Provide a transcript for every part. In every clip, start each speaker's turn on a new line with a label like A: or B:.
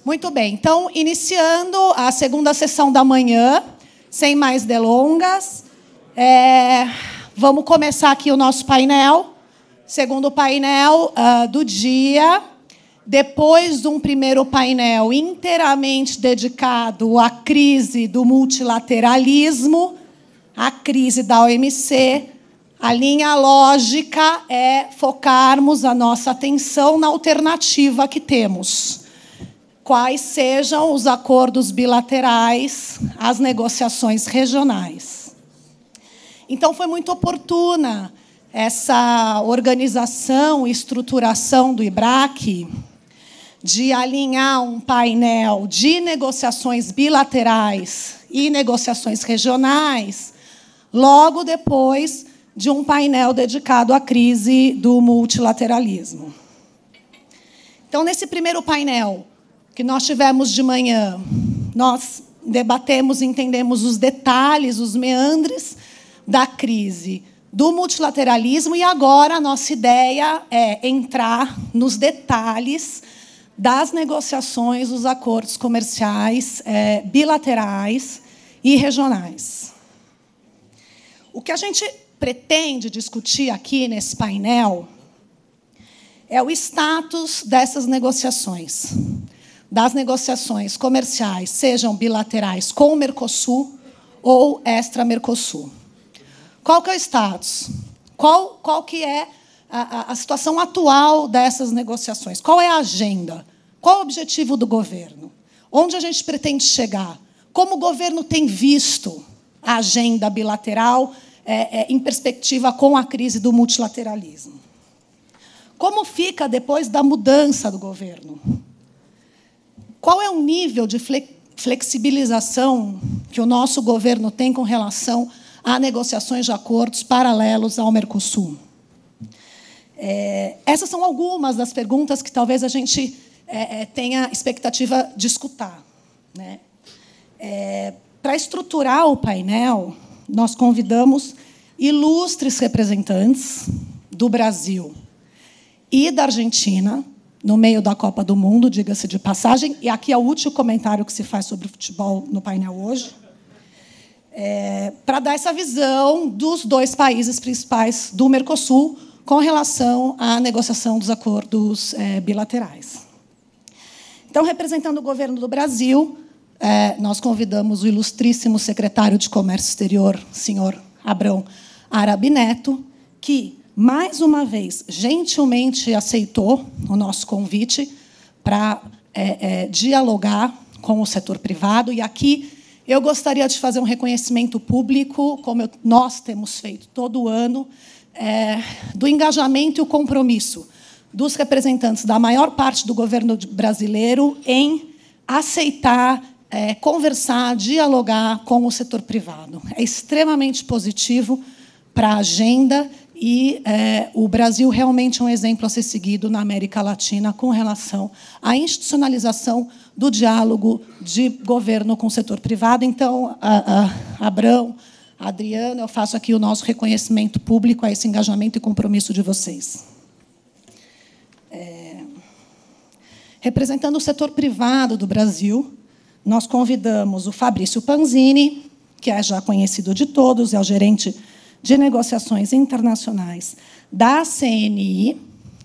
A: Muito bem, então, iniciando a segunda sessão da manhã, sem mais delongas, vamos começar aqui o nosso painel, segundo painel do dia, depois de um primeiro painel inteiramente dedicado à crise do multilateralismo, à crise da OMC, a linha lógica é focarmos a nossa atenção na alternativa que temos. Quais sejam os acordos bilaterais, as negociações regionais. Então, foi muito oportuna essa organização e estruturação do IBRAC de alinhar um painel de negociações bilaterais e negociações regionais, logo depois de um painel dedicado à crise do multilateralismo. Então, nesse primeiro painel que nós tivemos de manhã, nós debatemos e entendemos os detalhes, os meandres da crise do multilateralismo, e agora a nossa ideia é entrar nos detalhes das negociações dos acordos comerciais bilaterais e regionais. O que a gente pretende discutir aqui nesse painel é o status dessas negociações, das negociações comerciais, sejam bilaterais com o Mercosul ou extra-Mercosul. Qual que é o status? Qual que é a situação atual dessas negociações? Qual é a agenda? Qual é o objetivo do governo? Onde a gente pretende chegar? Como o governo tem visto a agenda bilateral em perspectiva com a crise do multilateralismo? Como fica depois da mudança do governo? Qual é o nível de flexibilização que o nosso governo tem com relação a negociações de acordos paralelos ao Mercosul? Essas são algumas das perguntas que talvez a gente tenha expectativa de escutar, né? Para estruturar o painel, nós convidamos ilustres representantes do Brasil e da Argentina, no meio da Copa do Mundo, diga-se de passagem, e aqui é o último comentário que se faz sobre o futebol no painel hoje, para dar essa visão dos dois países principais do Mercosul com relação à negociação dos acordos bilaterais. Então, representando o governo do Brasil, nós convidamos o ilustríssimo secretário de Comércio Exterior, senhor Abrão Arabi Neto, que, mais uma vez, gentilmente aceitou o nosso convite para dialogar com o setor privado. E aqui eu gostaria de fazer um reconhecimento público, como nós temos feito todo ano, do engajamento e o compromisso dos representantes da maior parte do governo brasileiro em aceitar, conversar, dialogar com o setor privado. É extremamente positivo para a agenda e o Brasil realmente é um exemplo a ser seguido na América Latina com relação à institucionalização do diálogo de governo com o setor privado. Então, Abrão, Adriano, eu faço aqui o nosso reconhecimento público a esse engajamento e compromisso de vocês. Representando o setor privado do Brasil, nós convidamos o Fabrício Panzini, que é já conhecido de todos, é o gerente de negociações internacionais da CNI,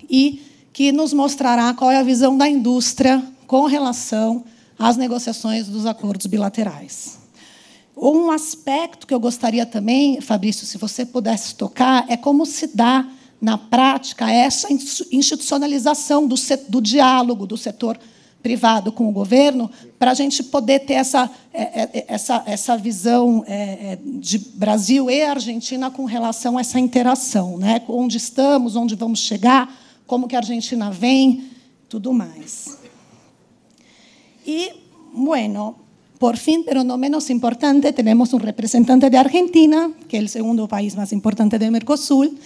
A: e que nos mostrará qual é a visão da indústria com relação às negociações dos acordos bilaterais. Um aspecto que eu gostaria também, Fabrício, se você pudesse tocar, é como se dá, na prática, essa institucionalização do diálogo do setor privado com o governo, para a gente poder ter essa visão de Brasil e Argentina com relação a essa interação, né? Onde estamos, onde vamos chegar, como que a Argentina vem, tudo mais. E, bueno, por fin, pero no menos importante, tenemos un representante de Argentina, que es el segundo país más importante de Mercosul,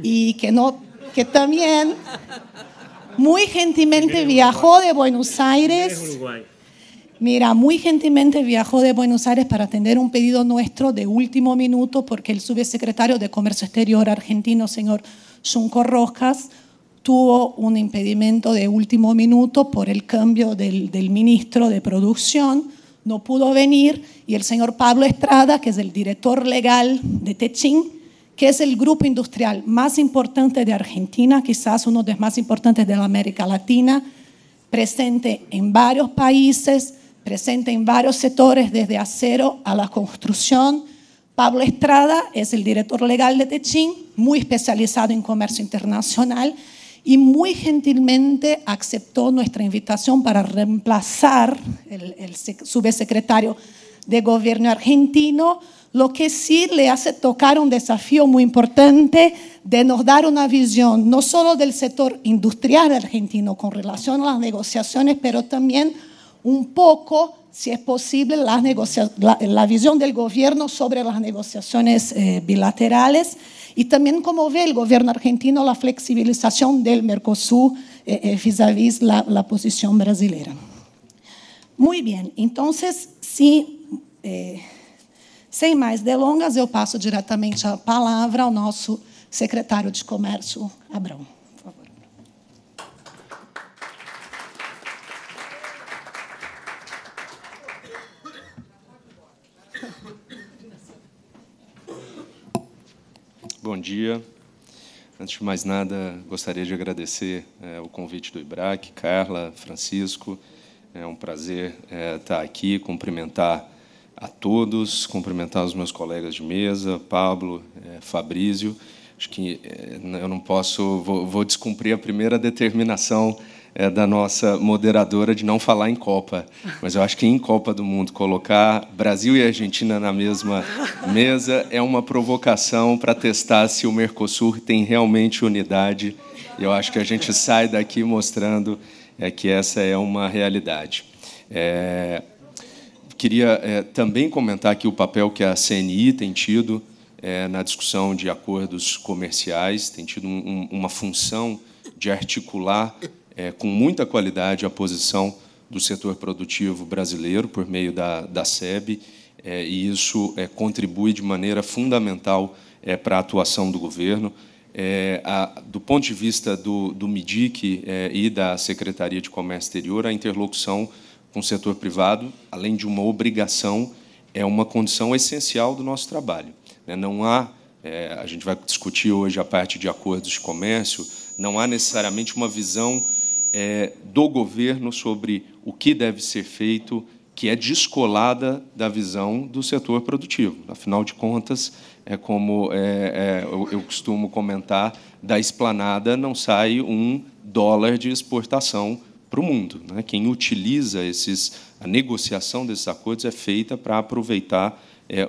A: y que también muy gentilmente viajó de Buenos Aires. Mira, muy gentilmente viajó de Buenos Aires para atender un pedido nuestro de último minuto, porque el subsecretario de Comercio Exterior argentino, señor Junco Rojas, tuvo un impedimento de último minuto por el cambio del ministro de producción, no pudo venir, y el señor Pablo Estrada, que es el director legal de Techin, que es el grupo industrial más importante de Argentina, quizás uno de los más importantes de la América Latina, presente en varios países, presente en varios sectores, desde acero a la construcción. Pablo Estrada es el director legal de Techin, muy especializado en comercio internacional, y muy gentilmente aceptó nuestra invitación para reemplazar el subsecretario de Gobierno argentino, lo que sí le hace tocar un desafío muy importante de nos dar una visión no solo del sector industrial argentino con relación a las negociaciones, pero también un poco, si es posible, la visión del gobierno sobre las negociaciones bilaterales, y también cómo ve el gobierno argentino la flexibilización del Mercosur vis-à-vis la posición brasileña. Muy bien, entonces, sí, sem mais delongas, eu passo diretamente a palavra ao nosso secretário de Comércio, Abrão. Por favor.
B: Bom dia. Antes de mais nada, gostaria de agradecer o convite do IBRAC, Carla, Francisco. É um prazer estar aqui, cumprimentar a todos, cumprimentar os meus colegas de mesa, Pablo, Fabrício. Acho que eu não posso, vou descumprir a primeira determinação da nossa moderadora de não falar em Copa, mas eu acho que em Copa do Mundo colocar Brasil e Argentina na mesma mesa é uma provocação para testar se o Mercosul tem realmente unidade. Eu acho que a gente sai daqui mostrando que essa é uma realidade. Queria também comentar aqui o papel que a CNI tem tido na discussão de acordos comerciais, tem tido uma função de articular com muita qualidade a posição do setor produtivo brasileiro por meio da SEB, e isso contribui de maneira fundamental para a atuação do governo. Do ponto de vista do MIDIC e da Secretaria de Comércio Exterior, a interlocução com o setor privado, além de uma obrigação, é uma condição essencial do nosso trabalho. Não há, a gente vai discutir hoje a parte de acordos de comércio, não há necessariamente uma visão do governo sobre o que deve ser feito, que é descolada da visão do setor produtivo. Afinal de contas, como eu costumo comentar, da esplanada não sai $1 de exportação para o mundo. Quem utiliza a negociação desses acordos é feita para aproveitar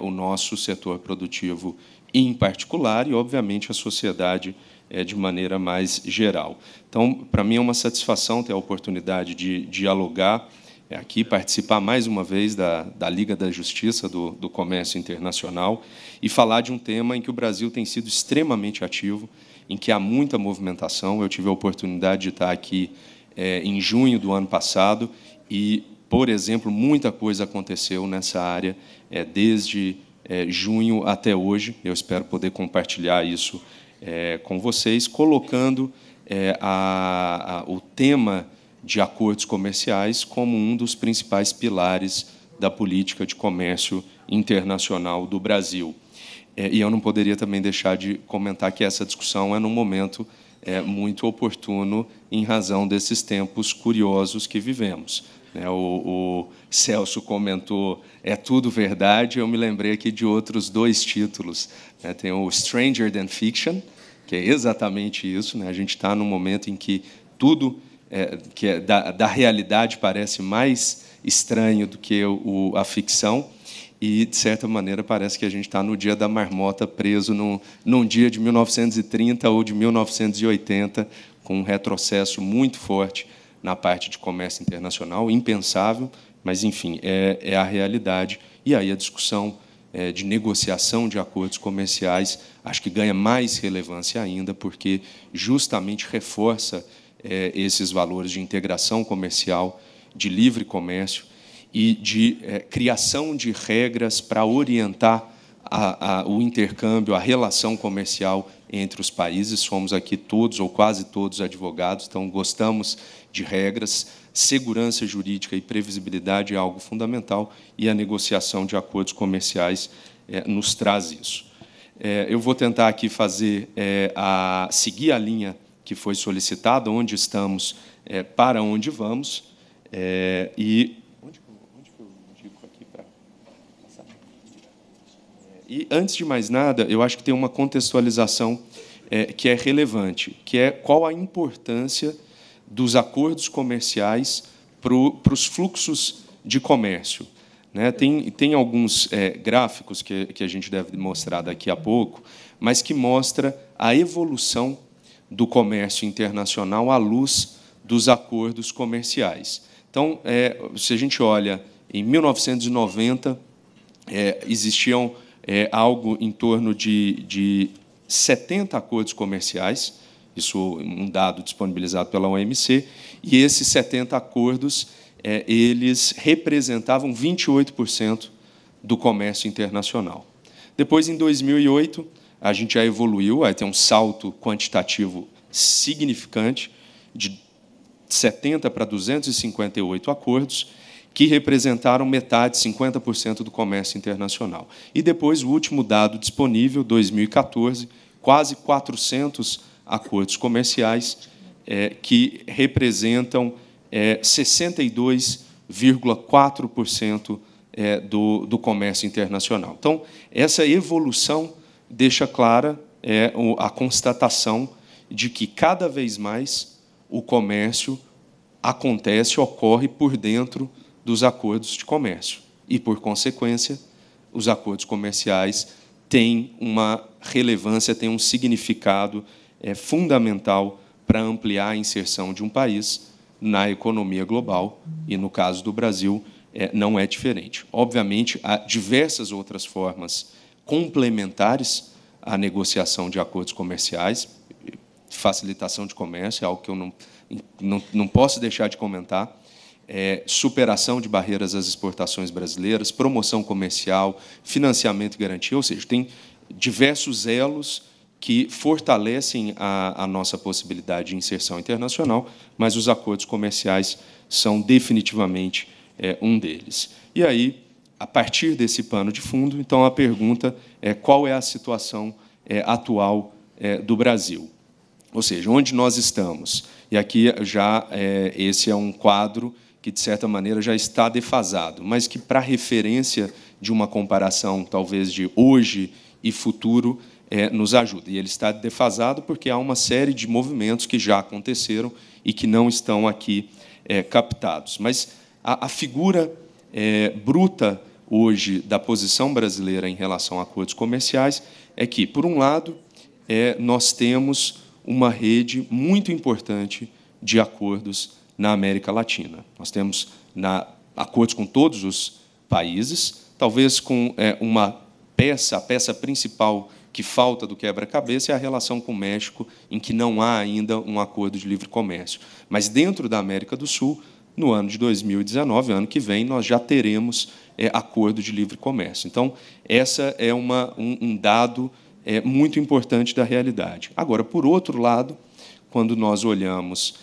B: o nosso setor produtivo em particular e, obviamente, a sociedade de maneira mais geral. Então, para mim, é uma satisfação ter a oportunidade de dialogar aqui, participar mais uma vez da Liga da Justiça do Comércio Internacional e falar de um tema em que o Brasil tem sido extremamente ativo, em que há muita movimentação. Eu tive a oportunidade de estar aqui em junho do ano passado e, por exemplo, muita coisa aconteceu nessa área desde junho até hoje. Eu espero poder compartilhar isso com vocês, colocando o tema de acordos comerciais como um dos principais pilares da política de comércio internacional do Brasil. E eu não poderia também deixar de comentar que essa discussão é num momento muito oportuno em razão desses tempos curiosos que vivemos. O Celso comentou, é tudo verdade, eu me lembrei aqui de outros 2 títulos. Tem o Stranger Than Fiction, que é exatamente isso. A gente está num momento em que tudo que é da realidade parece mais estranho do que a ficção, e, de certa maneira, parece que a gente está no dia da marmota, preso num dia de 1930 ou de 1980, com um retrocesso muito forte na parte de comércio internacional, impensável, mas, enfim, é a realidade. E aí a discussão de negociação de acordos comerciais acho que ganha mais relevância ainda, porque justamente reforça esses valores de integração comercial, de livre comércio e de criação de regras para orientar o intercâmbio, a relação comercial entre os países. Somos aqui todos, ou quase todos, advogados, então gostamos de regras. Segurança jurídica e previsibilidade é algo fundamental, e a negociação de acordos comerciais nos traz isso. Eu vou tentar aqui seguir a linha que foi solicitada, onde estamos, para onde vamos, E, antes de mais nada, eu acho que tem uma contextualização que é relevante, que é qual a importância dos acordos comerciais para os fluxos de comércio. Tem alguns gráficos que a gente deve mostrar daqui a pouco, mas que mostra a evolução do comércio internacional à luz dos acordos comerciais. Então, se a gente olha, em 1990, existiam algo em torno de 70 acordos comerciais, isso um dado disponibilizado pela OMC, e esses 70 acordos eles representavam 28% do comércio internacional. Depois, em 2008, a gente já evoluiu, aí tem um salto quantitativo significante, de 70 para 258 acordos, que representaram metade, 50% do comércio internacional. E depois, o último dado disponível, 2014, quase 400 acordos comerciais que representam 62,4% do comércio internacional. Então, essa evolução deixa clara a constatação de que, cada vez mais, o comércio ocorre por dentro dos acordos de comércio. E, por consequência, os acordos comerciais têm uma relevância, têm um significado fundamental para ampliar a inserção de um país na economia global, e, no caso do Brasil, não é diferente. Obviamente, há diversas outras formas complementares à negociação de acordos comerciais. Facilitação de comércio é algo que eu não posso deixar de comentar. Superação de barreiras às exportações brasileiras, promoção comercial, financiamento e garantia, ou seja, tem diversos elos que fortalecem a nossa possibilidade de inserção internacional, mas os acordos comerciais são definitivamente um deles. E aí, a partir desse pano de fundo, então, a pergunta é qual é a situação atual do Brasil, ou seja, onde nós estamos. E aqui já esse é um quadro que, de certa maneira, já está defasado, mas que, para referência de uma comparação, talvez, de hoje e futuro, nos ajuda. E ele está defasado porque há uma série de movimentos que já aconteceram e que não estão aqui captados. Mas a figura bruta, hoje, da posição brasileira em relação a acordos comerciais é que, por um lado, nós temos uma rede muito importante de acordos na América Latina. Nós temos acordos com todos os países, talvez com a peça principal que falta do quebra-cabeça é a relação com o México, em que não há ainda um acordo de livre comércio. Mas, dentro da América do Sul, no ano de 2019, ano que vem, nós já teremos acordo de livre comércio. Então, essa é um dado muito importante da realidade. Agora, por outro lado, quando nós olhamos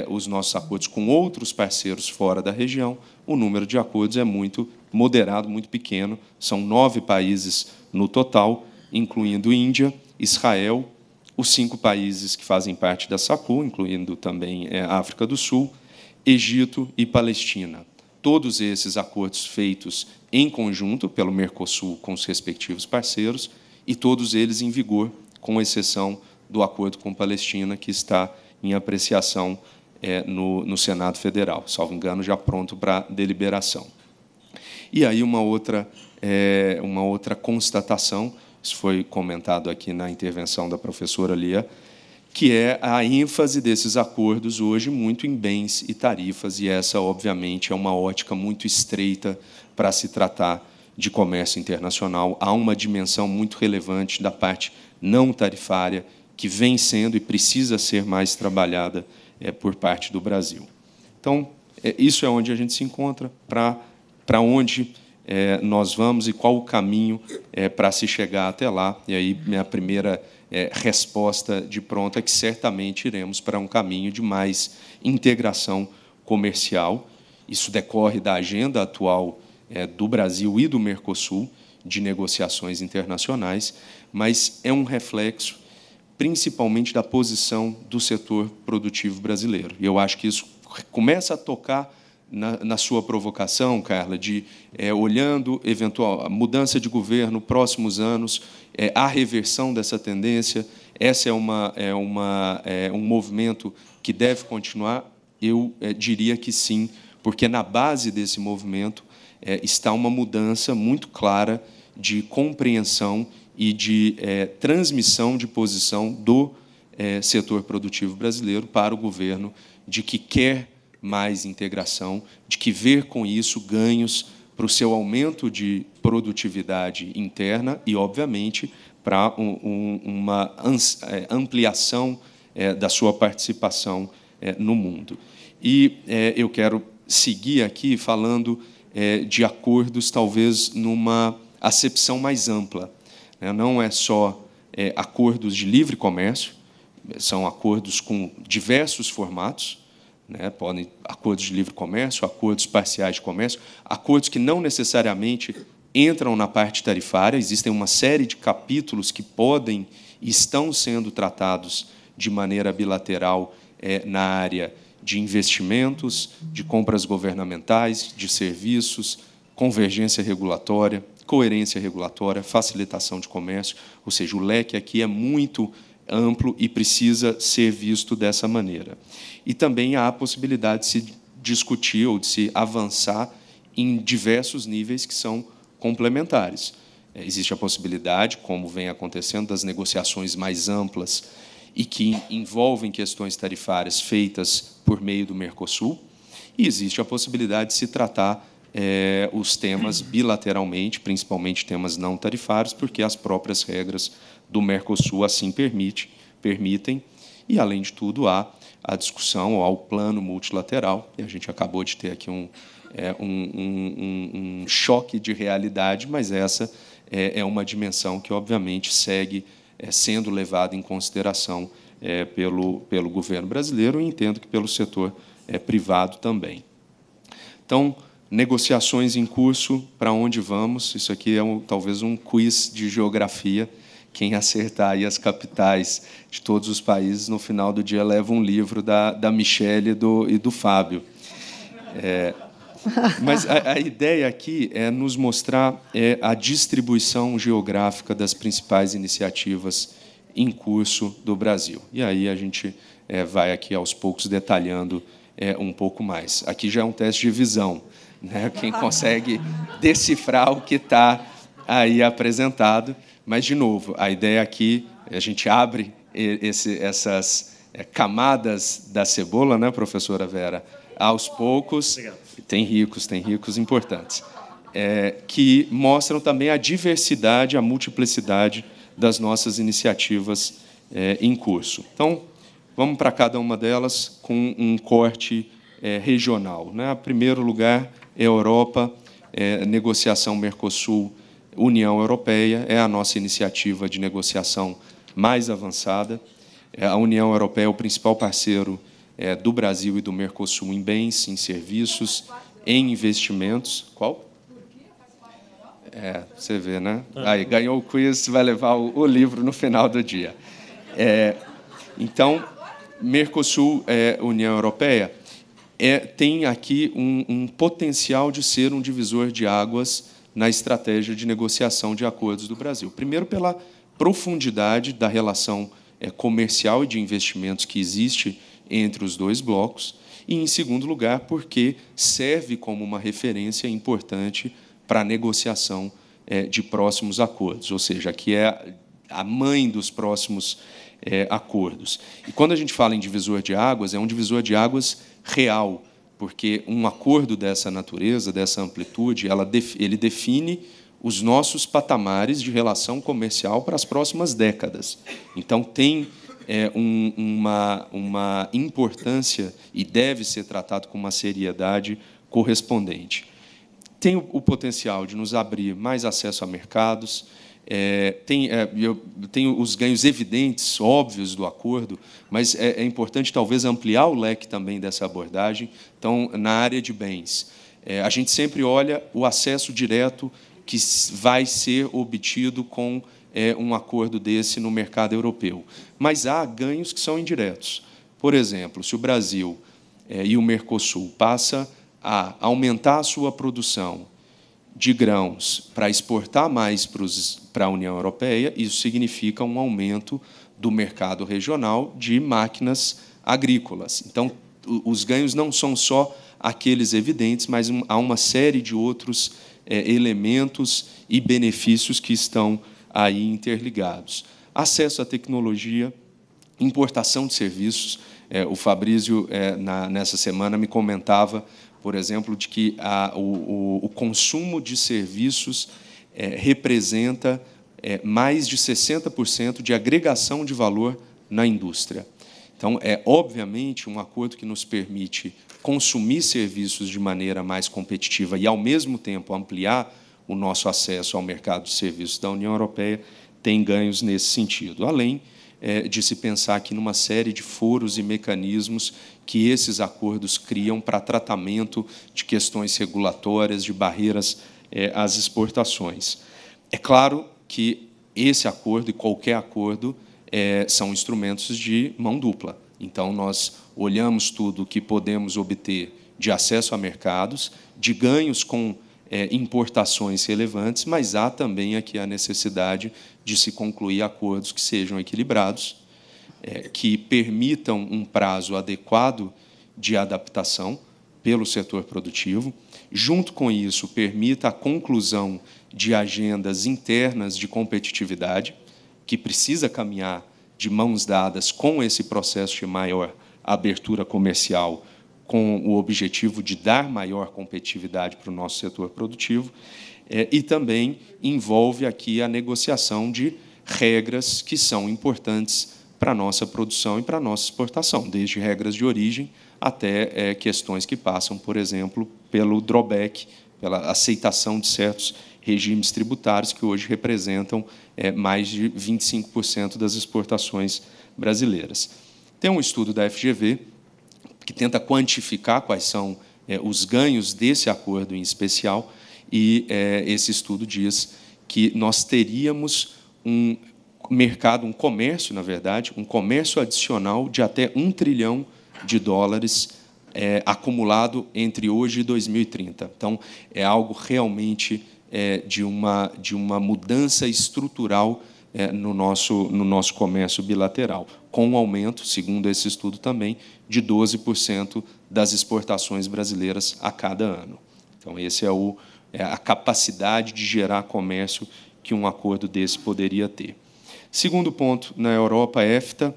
B: os nossos acordos com outros parceiros fora da região, o número de acordos é muito moderado, muito pequeno. São 9 países no total, incluindo Índia, Israel, os 5 países que fazem parte da SACU, incluindo também a África do Sul, Egito e Palestina. Todos esses acordos feitos em conjunto pelo Mercosul com os respectivos parceiros, e todos eles em vigor, com exceção do acordo com Palestina, que está em apreciação no Senado Federal, salvo engano, já pronto para deliberação. E aí uma outra constatação, isso foi comentado aqui na intervenção da professora Lia, que é a ênfase desses acordos hoje muito em bens e tarifas, e essa, obviamente, é uma ótica muito estreita para se tratar de comércio internacional. Há uma dimensão muito relevante da parte não tarifária, que vem sendo e precisa ser mais trabalhada por parte do Brasil. Então, isso é onde a gente se encontra, para onde nós vamos e qual o caminho para se chegar até lá. E aí, minha primeira resposta de pronto é que certamente iremos para um caminho de mais integração comercial. Isso decorre da agenda atual do Brasil e do Mercosul, de negociações internacionais, mas é um reflexo, principalmente, da posição do setor produtivo brasileiro. E eu acho que isso começa a tocar na sua provocação, Carla, de olhando eventual mudança de governo, próximos anos, a reversão dessa tendência. Essa é um movimento que deve continuar? Eu diria que sim, porque na base desse movimento está uma mudança muito clara de compreensão e de transmissão de posição do setor produtivo brasileiro para o governo, de que quer mais integração, de que vê com isso ganhos para o seu aumento de produtividade interna e, obviamente, para uma ampliação da sua participação no mundo. E eu quero seguir aqui falando de acordos, talvez, numa acepção mais ampla. Não é só acordos de livre comércio, são acordos com diversos formatos, podem acordos de livre comércio, acordos parciais de comércio, acordos que não necessariamente entram na parte tarifária. Existem uma série de capítulos que podem e estão sendo tratados de maneira bilateral na área de investimentos, de compras governamentais, de serviços, convergência regulatória, coerência regulatória, facilitação de comércio. Ou seja, o leque aqui é muito amplo e precisa ser visto dessa maneira. E também há a possibilidade de se discutir ou de se avançar em diversos níveis que são complementares. Existe a possibilidade, como vem acontecendo, das negociações mais amplas e que envolvem questões tarifárias feitas por meio do Mercosul, e existe a possibilidade de se tratar os temas bilateralmente, principalmente temas não tarifários, porque as próprias regras do Mercosul assim permitem, e, além de tudo, há a discussão, ou há o plano multilateral, e a gente acabou de ter aqui um choque de realidade, mas essa é uma dimensão que, obviamente, segue sendo levada em consideração pelo governo brasileiro e entendo que pelo setor privado também. Então, negociações em curso, para onde vamos? Isso aqui é talvez um quiz de geografia. Quem acertar aí as capitais de todos os países, no final do dia, leva um livro da Michele e do Fábio. Mas a ideia aqui é nos mostrar a distribuição geográfica das principais iniciativas em curso do Brasil. E aí a gente vai aqui, aos poucos, detalhando um pouco mais. Aqui já é um teste de visão, quem consegue decifrar o que está aí apresentado. Mas, de novo, a ideia aqui, a gente abre essas camadas da cebola, professora Vera, aos poucos. Obrigado. Tem ricos importantes, que mostram também a diversidade, a multiplicidade das nossas iniciativas em curso. Então, vamos para cada uma delas com um corte regional. Em primeiro lugar, Europa, negociação Mercosul, União Europeia, é a nossa iniciativa de negociação mais avançada. A União Europeia é o principal parceiro do Brasil e do Mercosul em bens, em serviços, em investimentos. Qual? Você vê, né? Aí, ganhou o quiz, vai levar o livro no final do dia. Então, Mercosul, União Europeia, tem aqui um potencial de ser um divisor de águas na estratégia de negociação de acordos do Brasil. Primeiro, pela profundidade da relação comercial e de investimentos que existe entre os dois blocos, e, em segundo lugar, porque serve como uma referência importante para a negociação de próximos acordos, ou seja, aqui é a mãe dos próximos acordos. E, quando a gente fala em divisor de águas, é um divisor de águas real, porque um acordo dessa natureza, dessa amplitude, ele define os nossos patamares de relação comercial para as próximas décadas. Então, tem uma importância e deve ser tratado com uma seriedade correspondente. tem o potencial de nos abrir mais acesso a mercados, tem os ganhos evidentes, óbvios do acordo, mas é importante, talvez, ampliar o leque também dessa abordagem. Então, na área de bens, a gente sempre olha o acesso direto que vai ser obtido com um acordo desse no mercado europeu. Mas há ganhos que são indiretos. Por exemplo, se o Brasil e o Mercosul passa a aumentar a sua produção de grãos para exportar mais para a União Europeia, isso significa um aumento do mercado regional de máquinas agrícolas. Então, os ganhos não são só aqueles evidentes, mas há uma série de outros elementos e benefícios que estão aí interligados. Acesso à tecnologia, importação de serviços. O Fabrício, nessa semana, me comentava, por exemplo, de que o consumo de serviços representa mais de 60% de agregação de valor na indústria. Então, obviamente, um acordo que nos permite consumir serviços de maneira mais competitiva e, ao mesmo tempo, ampliar o nosso acesso ao mercado de serviços da União Europeia, tem ganhos nesse sentido, além de se pensar aqui numa série de foros e mecanismos que esses acordos criam para tratamento de questões regulatórias, de barreiras às exportações. É claro que esse acordo e qualquer acordo são instrumentos de mão dupla. Então, nós olhamos tudo o que podemos obter de acesso a mercados, de ganhos com importações relevantes, mas há também aqui a necessidade de se concluir acordos que sejam equilibrados, que permitam um prazo adequado de adaptação pelo setor produtivo. Junto com isso, permita a conclusão de agendas internas de competitividade, que precisa caminhar de mãos dadas com esse processo de maior abertura comercial, com o objetivo de dar maior competitividade para o nosso setor produtivo, e também envolve aqui a negociação de regras que são importantes para a nossa produção e para a nossa exportação, desde regras de origem até questões que passam, por exemplo, pelo drawback, pela aceitação de certos regimes tributários que hoje representam mais de 25% das exportações brasileiras. Tem um estudo da FGV que tenta quantificar quais são os ganhos desse acordo em especial, e esse estudo diz que nós teríamos um mercado, um comércio, na verdade, um comércio adicional de até $1 trilhão acumulado entre hoje e 2030. Então, é algo realmente de uma mudança estrutural no nosso comércio bilateral, com um aumento, segundo esse estudo também, de 12% das exportações brasileiras a cada ano. Então, esse é a capacidade de gerar comércio que um acordo desse poderia ter. Segundo ponto, na Europa, EFTA,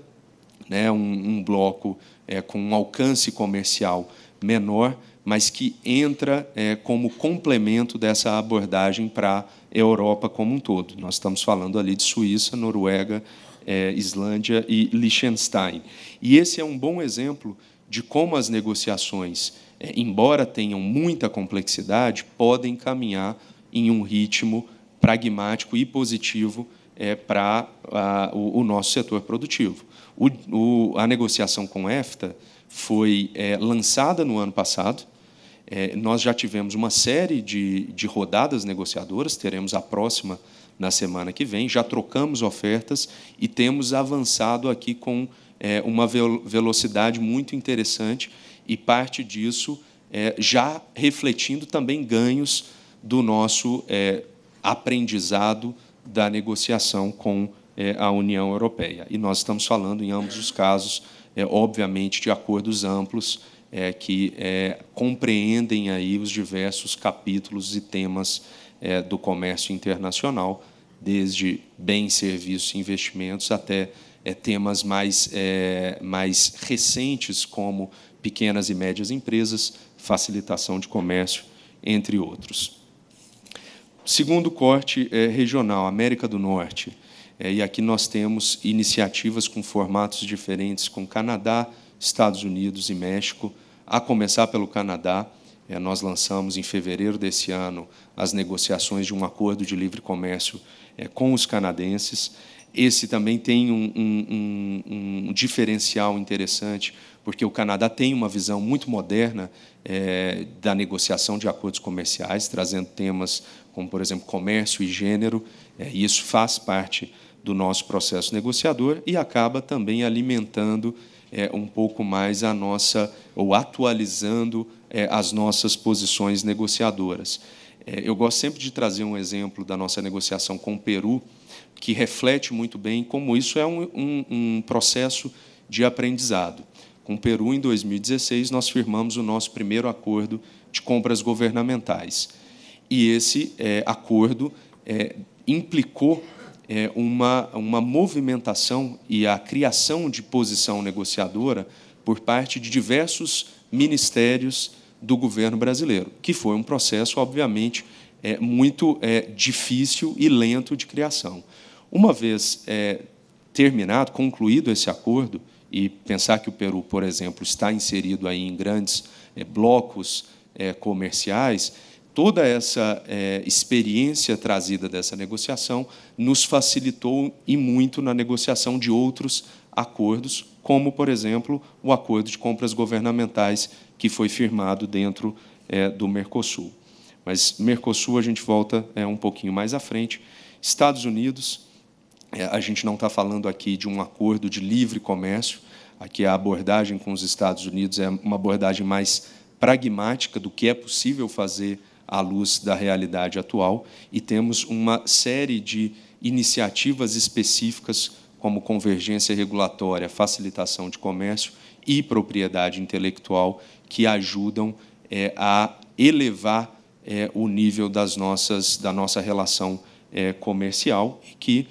B: um bloco com um alcance comercial menor, mas que entra como complemento dessa abordagem para a Europa como um todo. Nós estamos falando ali de Suíça, Noruega, Islândia e Liechtenstein. E esse é um bom exemplo de como as negociações, embora tenham muita complexidade, podem caminhar em um ritmo pragmático e positivo para o nosso setor produtivo. A negociação com EFTA foi lançada no ano passado. Nós já tivemos uma série de rodadas negociadoras, teremos a próxima na semana que vem, já trocamos ofertas e temos avançado aqui com uma velocidade muito interessante, e parte disso já refletindo também ganhos do nosso aprendizado da negociação com a União Europeia. E nós estamos falando, em ambos os casos, obviamente, de acordos amplos que compreendem aí os diversos capítulos e temas do comércio internacional, desde bens, serviços e investimentos até temas mais recentes, como pequenas e médias empresas, facilitação de comércio, entre outros. Segundo corte regional, América do Norte. E aqui nós temos iniciativas com formatos diferentes, com Canadá, Estados Unidos e México. A começar pelo Canadá, Nós lançamos, em fevereiro desse ano, as negociações de um acordo de livre comércio com os canadenses. Esse também tem um diferencial interessante, porque o Canadá tem uma visão muito moderna da negociação de acordos comerciais, trazendo temas como, por exemplo, comércio e gênero, e isso faz parte do nosso processo negociador e acaba também alimentando um pouco mais a nossa, ou atualizando as nossas posições negociadoras. Eu gosto sempre de trazer um exemplo da nossa negociação com o Peru, que reflete muito bem como isso é um processo de aprendizado. Com o Peru, em 2016, nós firmamos o nosso primeiro acordo de compras governamentais. E esse acordo implicou uma movimentação e a criação de posição negociadora por parte de diversos ministérios do governo brasileiro, que foi um processo, obviamente, muito difícil e lento de criação. Uma vez terminado, concluído esse acordo, e pensar que o Peru, por exemplo, está inserido aí em grandes blocos comerciais, toda essa experiência trazida dessa negociação nos facilitou e muito na negociação de outros acordos, como, por exemplo, o acordo de compras governamentais que foi firmado dentro do Mercosul. Mas Mercosul a gente volta um pouquinho mais à frente. Estados Unidos, a gente não está falando aqui de um acordo de livre comércio. Aqui a abordagem com os Estados Unidos é uma abordagem mais pragmática do que é possível fazer à luz da realidade atual, e temos uma série de iniciativas específicas, como convergência regulatória, facilitação de comércio e propriedade intelectual, que ajudam a elevar o nível da nossa relação comercial, e que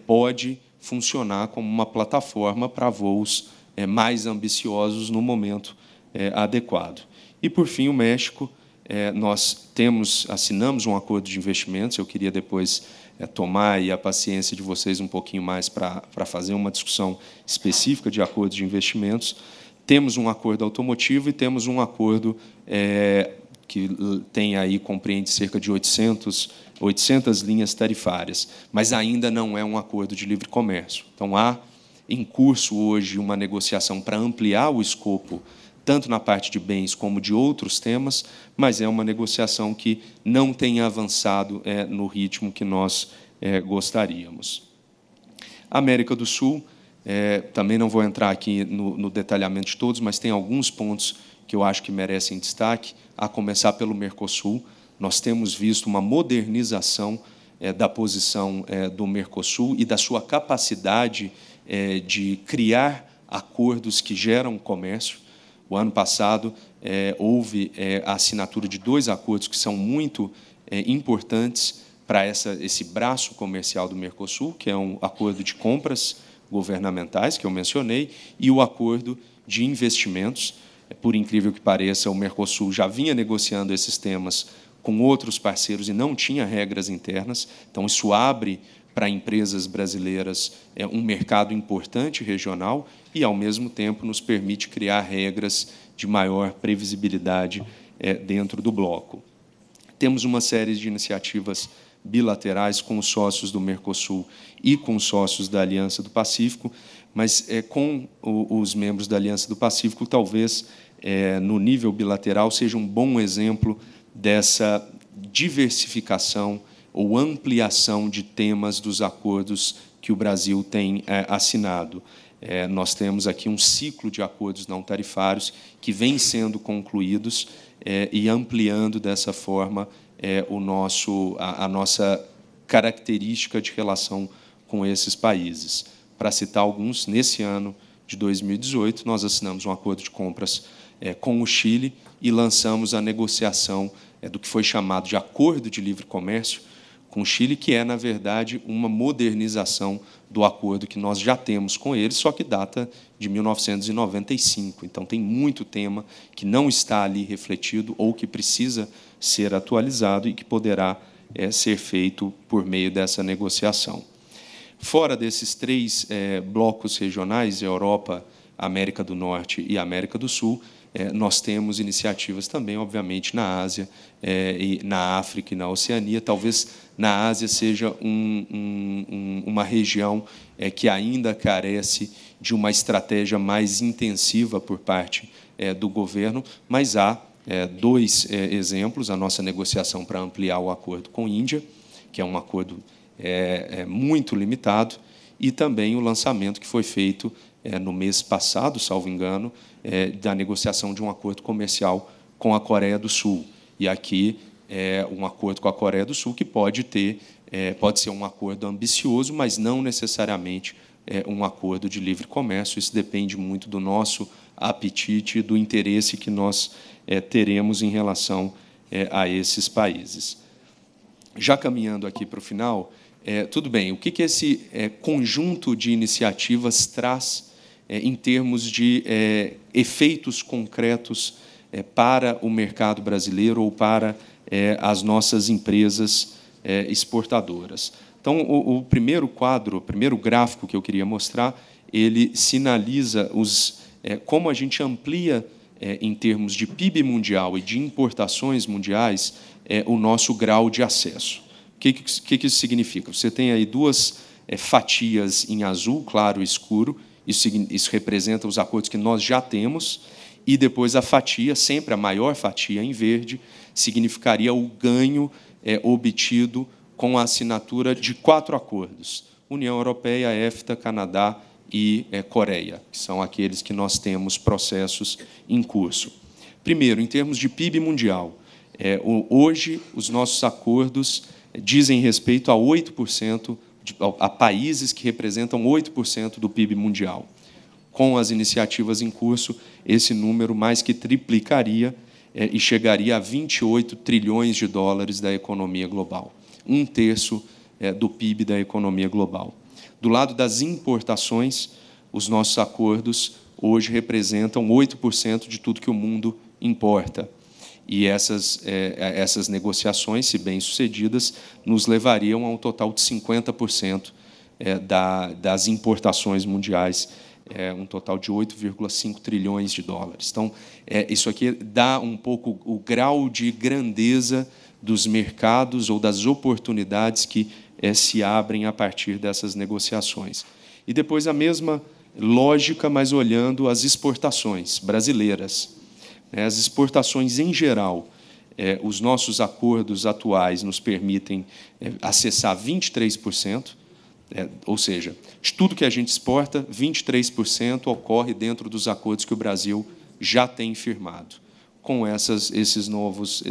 B: pode funcionar como uma plataforma para voos mais ambiciosos no momento adequado. E, por fim, o México. Nós assinamos um acordo de investimentos. Eu queria depois tomar aí a paciência de vocês um pouquinho mais para fazer uma discussão específica de acordos de investimentos. Temos um acordo automotivo e temos um acordo que compreende cerca de 800 linhas tarifárias, mas ainda não é um acordo de livre comércio. Então, há em curso hoje uma negociação para ampliar o escopo, tanto na parte de bens como de outros temas, mas é uma negociação que não tem avançado no ritmo que nós gostaríamos. A América do Sul, também não vou entrar aqui no detalhamento de todos, mas tem alguns pontos que eu acho que merecem destaque, a começar pelo Mercosul. Nós temos visto uma modernização da posição do Mercosul e da sua capacidade de criar acordos que geram comércio. O ano passado, houve a assinatura de 2 acordos que são muito importantes para esse braço comercial do Mercosul, que é um acordo de compras governamentais, que eu mencionei, e o acordo de investimentos. Por incrível que pareça, o Mercosul já vinha negociando esses temas com outros parceiros e não tinha regras internas. Então, isso abre para empresas brasileiras um mercado importante regional e, ao mesmo tempo, nos permite criar regras de maior previsibilidade dentro do bloco. Temos uma série de iniciativas bilaterais com os sócios do Mercosul e com os sócios da Aliança do Pacífico, mas com os membros da Aliança do Pacífico, talvez, no nível bilateral, seja um bom exemplo dessa diversificação ou ampliação de temas dos acordos que o Brasil tem assinado. Nós temos aqui um ciclo de acordos não tarifários que vem sendo concluídos e ampliando dessa forma a nossa característica de relação com esses países. Para citar alguns, nesse ano de 2018, nós assinamos um acordo de compras com o Chile e lançamos a negociação do que foi chamado de Acordo de Livre Comércio com o Chile, que é, na verdade, uma modernização do acordo que nós já temos com eles, só que data de 1995. Então, tem muito tema que não está ali refletido ou que precisa ser atualizado e que poderá ser feito por meio dessa negociação. Fora desses 3 blocos regionais, Europa, América do Norte e América do Sul, nós temos iniciativas também, obviamente, na Ásia, e na África e na Oceania. Talvez na Ásia seja uma região que ainda carece de uma estratégia mais intensiva por parte do governo, mas há dois exemplos: a nossa negociação para ampliar o acordo com a Índia, que é um acordo muito limitado, e também o lançamento que foi feito no mês passado, salvo engano, da negociação de um acordo comercial com a Coreia do Sul. E aqui um acordo com a Coreia do Sul que pode ser um acordo ambicioso, mas não necessariamente um acordo de livre comércio. Isso depende muito do nosso apetite e do interesse que nós teremos em relação a esses países. Já caminhando aqui para o final, tudo bem, o que esse conjunto de iniciativas traz em termos de efeitos concretos para o mercado brasileiro ou para as nossas empresas exportadoras? Então, o primeiro quadro, o primeiro gráfico que eu queria mostrar, ele sinaliza como a gente amplia, em termos de PIB mundial e de importações mundiais, o nosso grau de acesso. O que isso significa? Você tem aí duas fatias em azul, claro e escuro. Isso representa os acordos que nós já temos, e depois a fatia, sempre a maior fatia em verde, significaria o ganho obtido com a assinatura de 4 acordos: União Europeia, EFTA, Canadá e Coreia, que são aqueles que nós temos processos em curso. Primeiro, em termos de PIB mundial, hoje os nossos acordos dizem respeito a 8%, a países que representam 8% do PIB mundial. Com as iniciativas em curso, esse número mais que triplicaria e chegaria a 28 trilhões de dólares da economia global, 1/3 do PIB da economia global. Do lado das importações, os nossos acordos hoje representam 8% de tudo que o mundo importa. E essas negociações, se bem-sucedidas, nos levariam a um total de 50% das importações mundiais, um total de 8,5 trilhões de dólares. Então, isso aqui dá um pouco o grau de grandeza dos mercados ou das oportunidades que se abrem a partir dessas negociações. E depois a mesma lógica, mas olhando as exportações brasileiras. As exportações em geral, os nossos acordos atuais nos permitem acessar 23%, ou seja, de tudo que a gente exporta, 23% ocorre dentro dos acordos que o Brasil já tem firmado. Com esses novos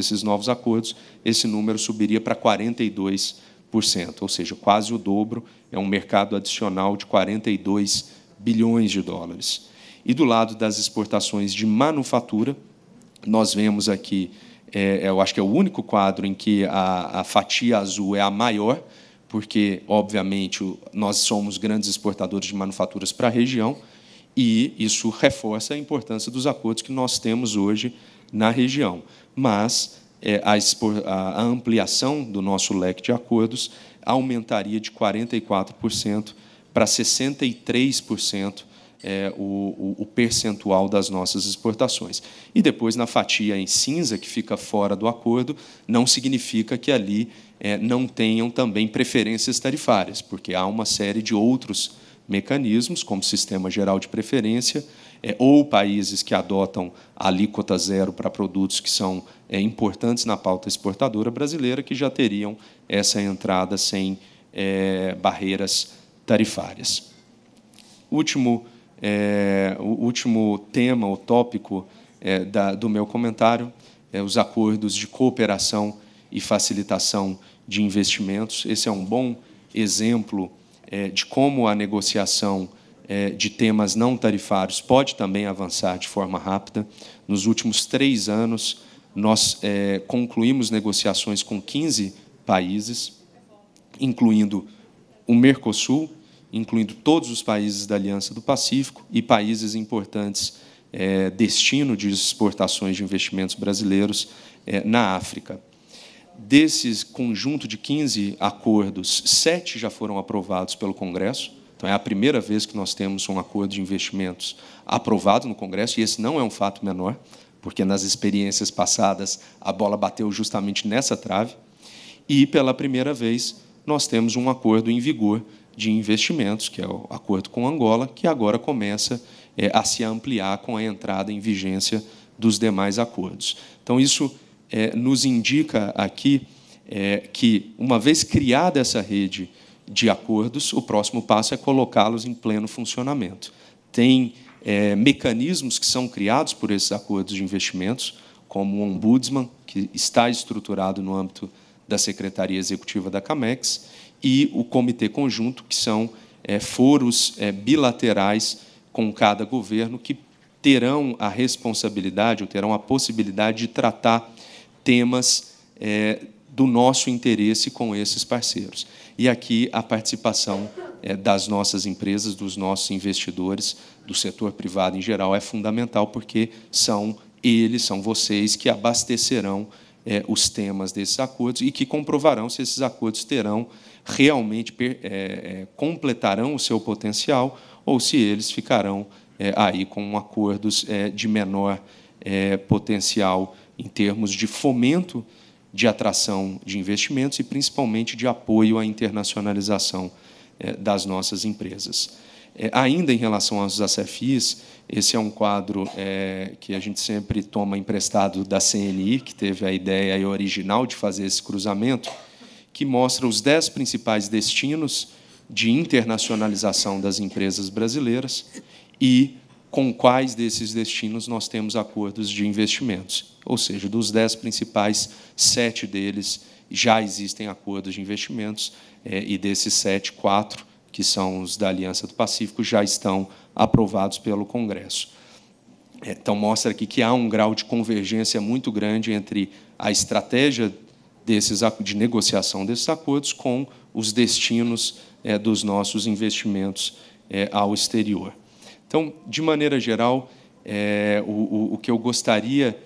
B: acordos, esse número subiria para 42%, ou seja, quase o dobro, é um mercado adicional de 42 bilhões de dólares. E do lado das exportações de manufatura, nós vemos aqui, eu acho que é o único quadro em que a fatia azul é a maior, porque, obviamente, nós somos grandes exportadores de manufaturas para a região, e isso reforça a importância dos acordos que nós temos hoje na região. Mas a ampliação do nosso leque de acordos aumentaria de 44% para 63%, o percentual das nossas exportações. E depois, na fatia em cinza, que fica fora do acordo, não significa que ali não tenham também preferências tarifárias, porque há uma série de outros mecanismos, como Sistema Geral de Preferência, ou países que adotam a alíquota zero para produtos que são importantes na pauta exportadora brasileira, que já teriam essa entrada sem barreiras tarifárias. O último tema, o tópico do meu comentário, os acordos de cooperação e facilitação de investimentos. Esse é um bom exemplo de como a negociação de temas não tarifários pode também avançar de forma rápida. Nos últimos 3 anos, nós concluímos negociações com 15 países, incluindo o Mercosul, incluindo todos os países da Aliança do Pacífico e países importantes destino de exportações de investimentos brasileiros na África. Desses conjunto de 15 acordos, 7 já foram aprovados pelo Congresso, Então, é a primeira vez que nós temos um acordo de investimentos aprovado no Congresso, e esse não é um fato menor, porque, nas experiências passadas, a bola bateu justamente nessa trave. E, pela primeira vez, nós temos um acordo em vigor de investimentos, que é o acordo com Angola, que agora começa a se ampliar com a entrada em vigência dos demais acordos. Então, isso nos indica aqui que, uma vez criada essa rede de acordos, o próximo passo é colocá-los em pleno funcionamento. Tem mecanismos que são criados por esses acordos de investimentos, como o Ombudsman, que está estruturado no âmbito da Secretaria Executiva da Camex, e o Comitê Conjunto, que são foros bilaterais com cada governo, que terão a responsabilidade, ou terão a possibilidade de tratar temas do nosso interesse com esses parceiros. E aqui a participação das nossas empresas, dos nossos investidores, do setor privado em geral, é fundamental, porque são eles, são vocês, que abastecerão os temas desses acordos e que comprovarão se esses acordos terão realmente completarão o seu potencial ou se eles ficarão aí com acordos de menor potencial em termos de fomento de atração de investimentos e, principalmente, de apoio à internacionalização das nossas empresas. Ainda em relação aos ACFIs, esse é um quadro que a gente sempre toma emprestado da CNI, que teve a ideia original de fazer esse cruzamento, que mostra os 10 principais destinos de internacionalização das empresas brasileiras e com quais desses destinos nós temos acordos de investimentos. Ou seja, dos 10 principais, 7 deles já existem acordos de investimentos, e desses 7, 4, que são os da Aliança do Pacífico, já estão aprovados pelo Congresso. Então, mostra aqui que há um grau de convergência muito grande entre a estratégia de negociação desses acordos com os destinos dos nossos investimentos ao exterior. Então, de maneira geral, o que eu gostaria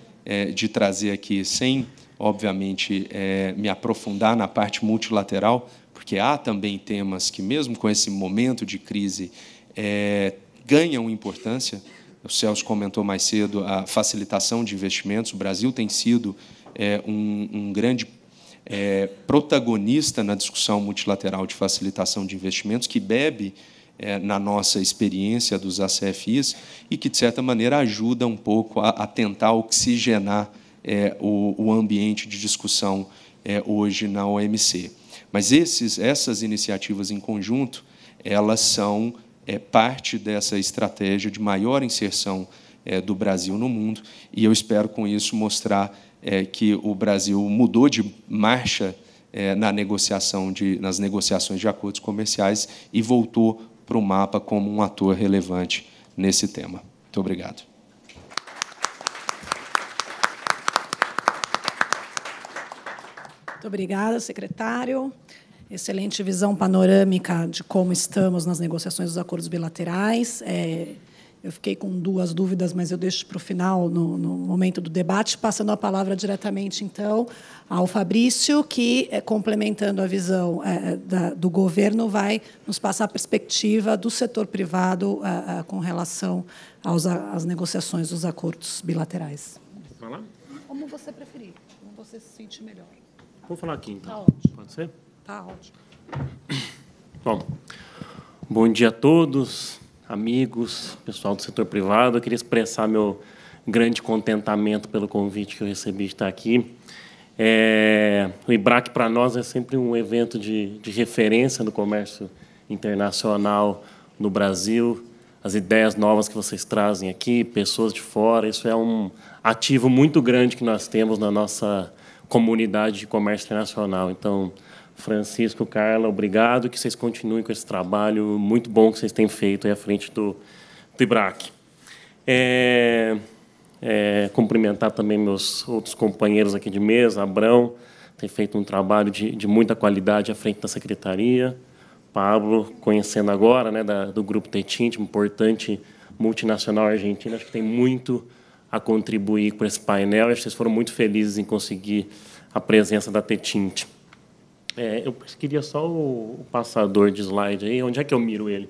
B: de trazer aqui, sem, obviamente, me aprofundar na parte multilateral, porque há também temas que, mesmo com esse momento de crise, ganham importância. O Celso comentou mais cedo a facilitação de investimentos. O Brasil tem sido um grande protagonista na discussão multilateral de facilitação de investimentos, que bebe na nossa experiência dos ACFIs e que, de certa maneira, ajuda um pouco a tentar oxigenar o ambiente de discussão hoje na OMC. Mas essas iniciativas em conjunto, elas são parte dessa estratégia de maior inserção do Brasil no mundo, e eu espero, com isso, mostrar que o Brasil mudou de marcha nas negociações de acordos comerciais e voltou para o mapa como um ator relevante nesse tema. Muito obrigado.
A: Muito obrigada, secretário. Excelente visão panorâmica de como estamos nas negociações dos acordos bilaterais. Eu fiquei com 2 dúvidas, mas eu deixo para o final, no momento do debate, passando a palavra diretamente, então, ao Fabrício, que, complementando a visão do governo, vai nos passar a perspectiva do setor privado com relação às negociações dos acordos bilaterais.
C: Vou falar?
A: Como você preferir, como você se sente melhor.
C: Vou falar aqui, então.
A: Tá ótimo.
C: Pode ser?
A: Tá ótimo.
C: Bom dia a todos, amigos, pessoal do setor privado. Eu queria expressar meu grande contentamento pelo convite que eu recebi de estar aqui. O IBRAC, para nós, é sempre um evento de referência no comércio internacional no Brasil. As ideias novas que vocês trazem aqui, pessoas de fora, isso é um ativo muito grande que nós temos na nossa comunidade de comércio internacional. Então, Francisco, Carla, obrigado, que vocês continuem com esse trabalho muito bom que vocês têm feito aí à frente do IBRAC. Cumprimentar também meus outros companheiros aqui de mesa, Abrão, tem feito um trabalho de muita qualidade à frente da secretaria. Pablo, conhecendo agora, né, do Grupo Tetint, importante multinacional argentina, acho que tem muito a contribuir com esse painel. Acho que vocês foram muito felizes em conseguir a presença da Tetint. Eu queria só o passador de slide aí. Onde é que eu miro ele?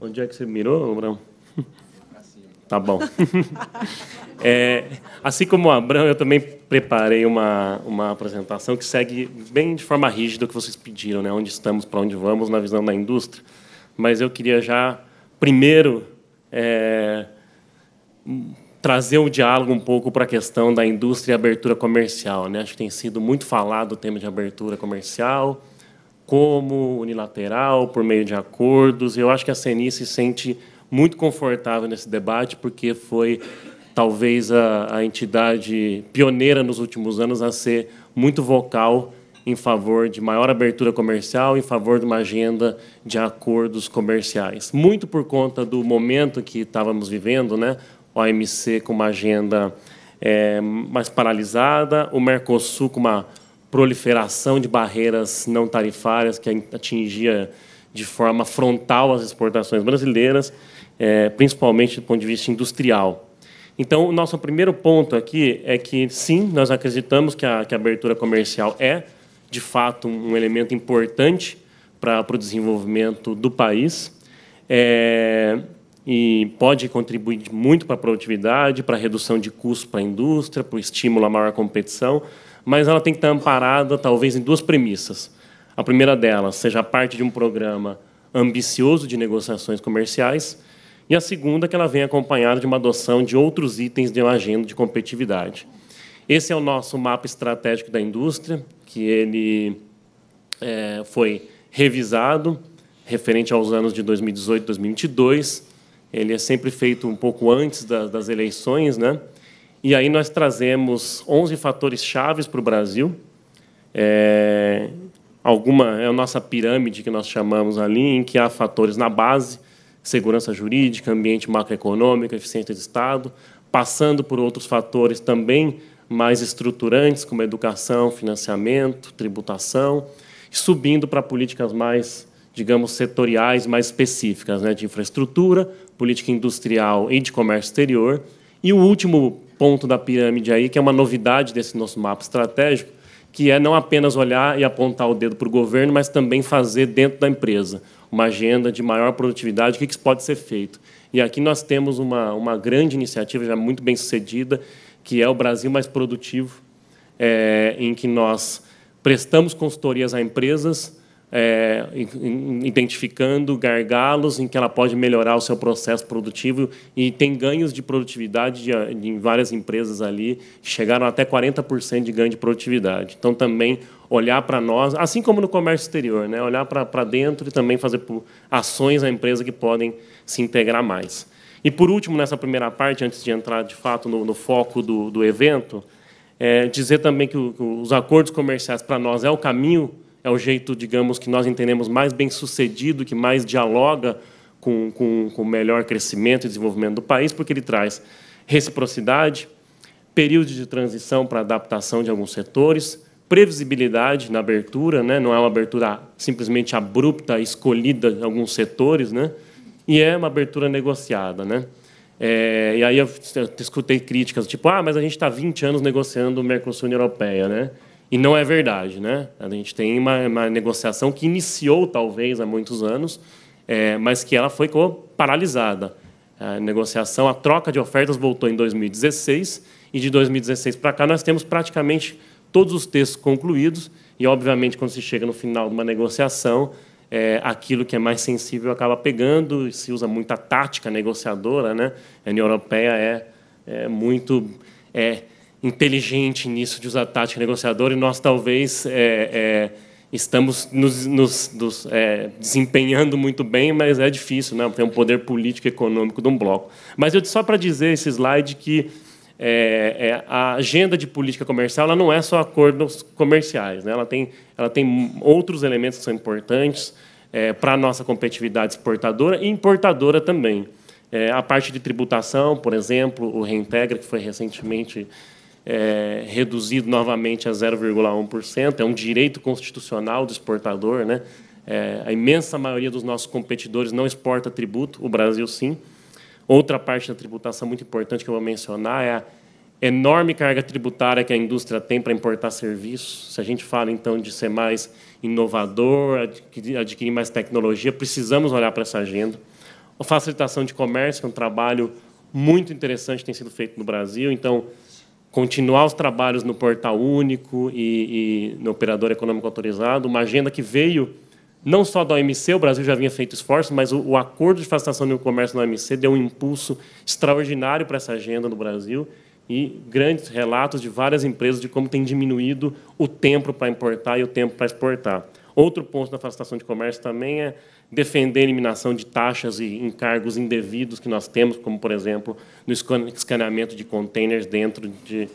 C: Onde é que você mirou, Abrão? Tá bom. Assim como o Abrão, eu também preparei uma apresentação que segue bem de forma rígida o que vocês pediram, né? Onde estamos, para onde vamos, na visão da indústria. Mas eu queria já, primeiro, trazer o diálogo um pouco para a questão da indústria e abertura comercial, né? Acho que tem sido muito falado o tema de abertura comercial, como unilateral, por meio de acordos. Eu acho que a CNI se sente muito confortável nesse debate, porque foi, talvez, a entidade pioneira nos últimos anos a ser muito vocal em favor de maior abertura comercial, em favor de uma agenda de acordos comerciais. Muito por conta do momento que estávamos vivendo, né? O OMC com uma agenda mais paralisada, o Mercosul com uma proliferação de barreiras não tarifárias que atingia de forma frontal as exportações brasileiras, principalmente do ponto de vista industrial. Então, o nosso primeiro ponto aqui é que, sim, nós acreditamos que a abertura comercial é, de fato, um elemento importante para o desenvolvimento do país e pode contribuir muito para a produtividade, para a redução de custos para a indústria, para o estímulo à maior competição, mas ela tem que estar amparada, talvez, em duas premissas. A primeira delas seja parte de um programa ambicioso de negociações comerciais, e a segunda, que ela venha acompanhada de uma adoção de outros itens de uma agenda de competitividade. Esse é o nosso mapa estratégico da indústria, que ele foi revisado, referente aos anos de 2018 e 2022. Ele é sempre feito um pouco antes das eleições, né? E aí nós trazemos 11 fatores chaves para o Brasil. É a nossa pirâmide que nós chamamos ali, em que há fatores na base: segurança jurídica, ambiente macroeconômico, eficiência do Estado, passando por outros fatores também mais estruturantes, como educação, financiamento, tributação, e subindo para políticas mais, digamos, setoriais, mais específicas, né, de infraestrutura, política industrial e de comércio exterior. E o último ponto da pirâmide aí, que é uma novidade desse nosso mapa estratégico, que é não apenas olhar e apontar o dedo para o governo, mas também fazer dentro da empresa uma agenda de maior produtividade, o que pode ser feito. E aqui nós temos uma grande iniciativa, já muito bem sucedida, que é o Brasil Mais Produtivo, em que nós prestamos consultorias a empresas, identificando gargalos em que ela pode melhorar o seu processo produtivo, e tem ganhos de produtividade em várias empresas ali, que chegaram até 40% de ganho de produtividade. Então, também olhar para nós, assim como no comércio exterior, né? Olhar para dentro e também fazer ações na empresa que podem se integrar mais. E, por último, nessa primeira parte, antes de entrar, de fato, no foco do evento, dizer também que os acordos comerciais, para nós, é o caminho, é o jeito, digamos, que nós entendemos mais bem-sucedido, que mais dialoga com o melhor crescimento e desenvolvimento do país, porque ele traz reciprocidade, período de transição para adaptação de alguns setores, previsibilidade na abertura, né? Não é uma abertura simplesmente abrupta, escolhida em alguns setores, né? E é uma abertura negociada, né? E aí eu escutei críticas, tipo, mas a gente está 20 anos negociando o Mercosul e a União Europeia, né? E não é verdade, né? A gente tem uma negociação que iniciou, talvez, há muitos anos, mas que ela foi paralisada. A negociação, a troca de ofertas voltou em 2016, e de 2016 para cá nós temos praticamente todos os textos concluídos, e, obviamente, quando se chega no final de uma negociação, aquilo que é mais sensível acaba pegando, e se usa muita tática negociadora, né? A União Europeia é muito inteligente nisso de usar tática negociadora, e nós talvez estamos nos desempenhando muito bem, mas é difícil, né? Tem um poder político e econômico de um bloco. Mas só para dizer esse slide que a agenda de política comercial ela não é só acordos comerciais, né? Ela tem outros elementos que são importantes para a nossa competitividade exportadora e importadora também. A parte de tributação, por exemplo, o Reintegra, que foi recentemente reduzido novamente a 0,1%, é um direito constitucional do exportador, né? A imensa maioria dos nossos competidores não exporta tributo, o Brasil sim. Outra parte da tributação muito importante que eu vou mencionar é a enorme carga tributária que a indústria tem para importar serviços. Se a gente fala, então, de ser mais inovador, adquirir mais tecnologia, precisamos olhar para essa agenda. A facilitação de comércio, que é um trabalho muito interessante que tem sido feito no Brasil. Então, continuar os trabalhos no portal único e no operador econômico autorizado, uma agenda que veio não só da OMC, o Brasil já vinha feito esforço, mas o acordo de facilitação do comércio da OMC deu um impulso extraordinário para essa agenda no Brasil e grandes relatos de várias empresas de como tem diminuído o tempo para importar e o tempo para exportar. Outro ponto da facilitação de comércio também é defender a eliminação de taxas e encargos indevidos que nós temos, como, por exemplo, no escaneamento de containers dentro de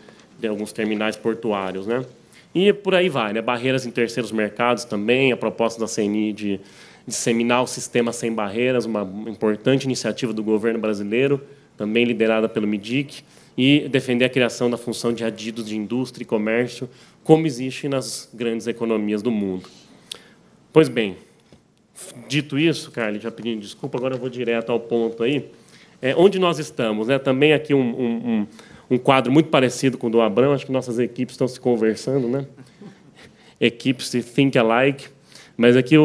C: alguns terminais portuários, né? E por aí vai, né? Barreiras em terceiros mercados também, a proposta da CNI de disseminar o sistema sem barreiras, uma importante iniciativa do governo brasileiro, também liderada pelo MIDIC, e defender a criação da função de adidos de indústria e comércio, como existe nas grandes economias do mundo. Pois bem, dito isso, Carly, já pedindo desculpa, agora eu vou direto ao ponto aí. Onde nós estamos, né? Também aqui um quadro muito parecido com o do Abrão, acho que nossas equipes estão se conversando, né? Equipes se think alike, mas aqui,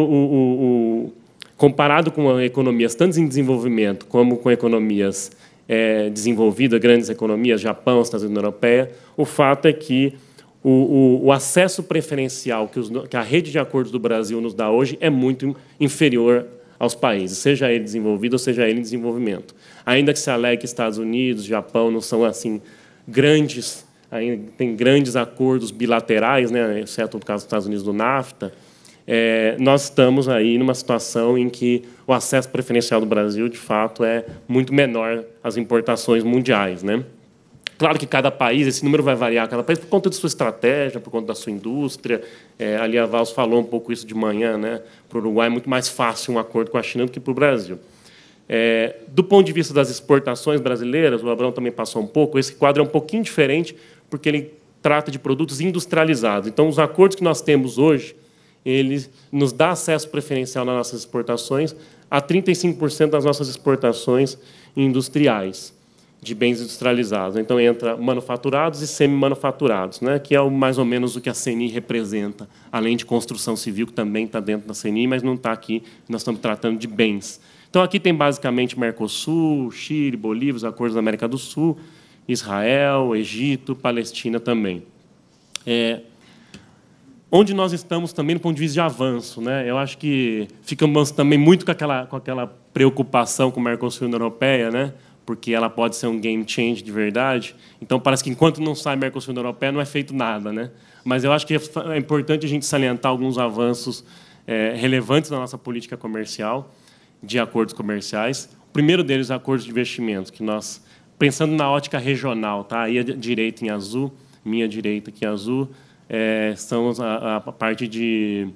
C: comparado com economias tanto em desenvolvimento como com economias desenvolvidas, grandes economias, Japão, Estados Unidos, Europeia, o fato é que o acesso preferencial que a rede de acordos do Brasil nos dá hoje é muito inferior aos países, seja ele desenvolvido ou seja ele em desenvolvimento. Ainda que se alegue que Estados Unidos, Japão não são assim grandes, ainda tem grandes acordos bilaterais, né, exceto no caso dos Estados Unidos do NAFTA, nós estamos aí numa situação em que o acesso preferencial do Brasil, de fato, é muito menor às importações mundiais, né? Claro que cada país, esse número vai variar cada país por conta de sua estratégia, por conta da sua indústria. Ali a Vals falou um pouco isso de manhã, né? Para o Uruguai é muito mais fácil um acordo com a China do que para o Brasil. Do ponto de vista das exportações brasileiras, o Abrão também passou um pouco, esse quadro é um pouquinho diferente, porque ele trata de produtos industrializados. Então, os acordos que nós temos hoje, ele nos dá acesso preferencial nas nossas exportações a 35% das nossas exportações industriais, de bens industrializados. Então, entra manufaturados e semi-manufaturados, né, que é mais ou menos o que a CNI representa, além de construção civil, que também está dentro da CNI, mas não está aqui, nós estamos tratando de bens. Então, aqui tem basicamente Mercosul, Chile, Bolívia, os acordos da América do Sul, Israel, Egito, Palestina também. Onde nós estamos também no ponto de vista de avanço, né? Eu acho que ficamos também muito com aquela preocupação com o Mercosul e a União Europeia, né? Porque ela pode ser um game change de verdade. Então, parece que enquanto não sai Mercosul e União Europeia, não é feito nada, né? Mas eu acho que é importante a gente salientar alguns avanços relevantes na nossa política comercial, de acordos comerciais. O primeiro deles, acordos de investimentos, que nós, pensando na ótica regional, tá? Aí a direita em azul, minha direita aqui em azul, são a parte de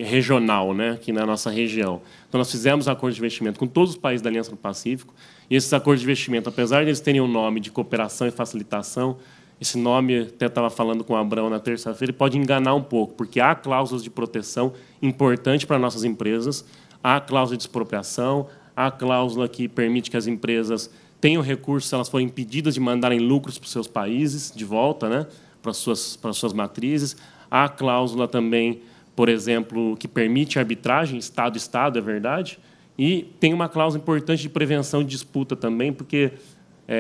C: regional, né, aqui na nossa região. Então, nós fizemos acordos de investimento com todos os países da Aliança do Pacífico, e esses acordos de investimento, apesar de eles terem um nome de cooperação e facilitação, esse nome, até estava falando com o Abrão na terça-feira, pode enganar um pouco, porque há cláusulas de proteção importantes para nossas empresas, há cláusula de expropriação, há cláusula que permite que as empresas tenham recursos se elas forem impedidas de mandarem lucros para os seus países de volta, né, para as suas matrizes. Há cláusula também, por exemplo, que permite arbitragem, Estado-Estado, é verdade, e tem uma cláusula importante de prevenção de disputa também, porque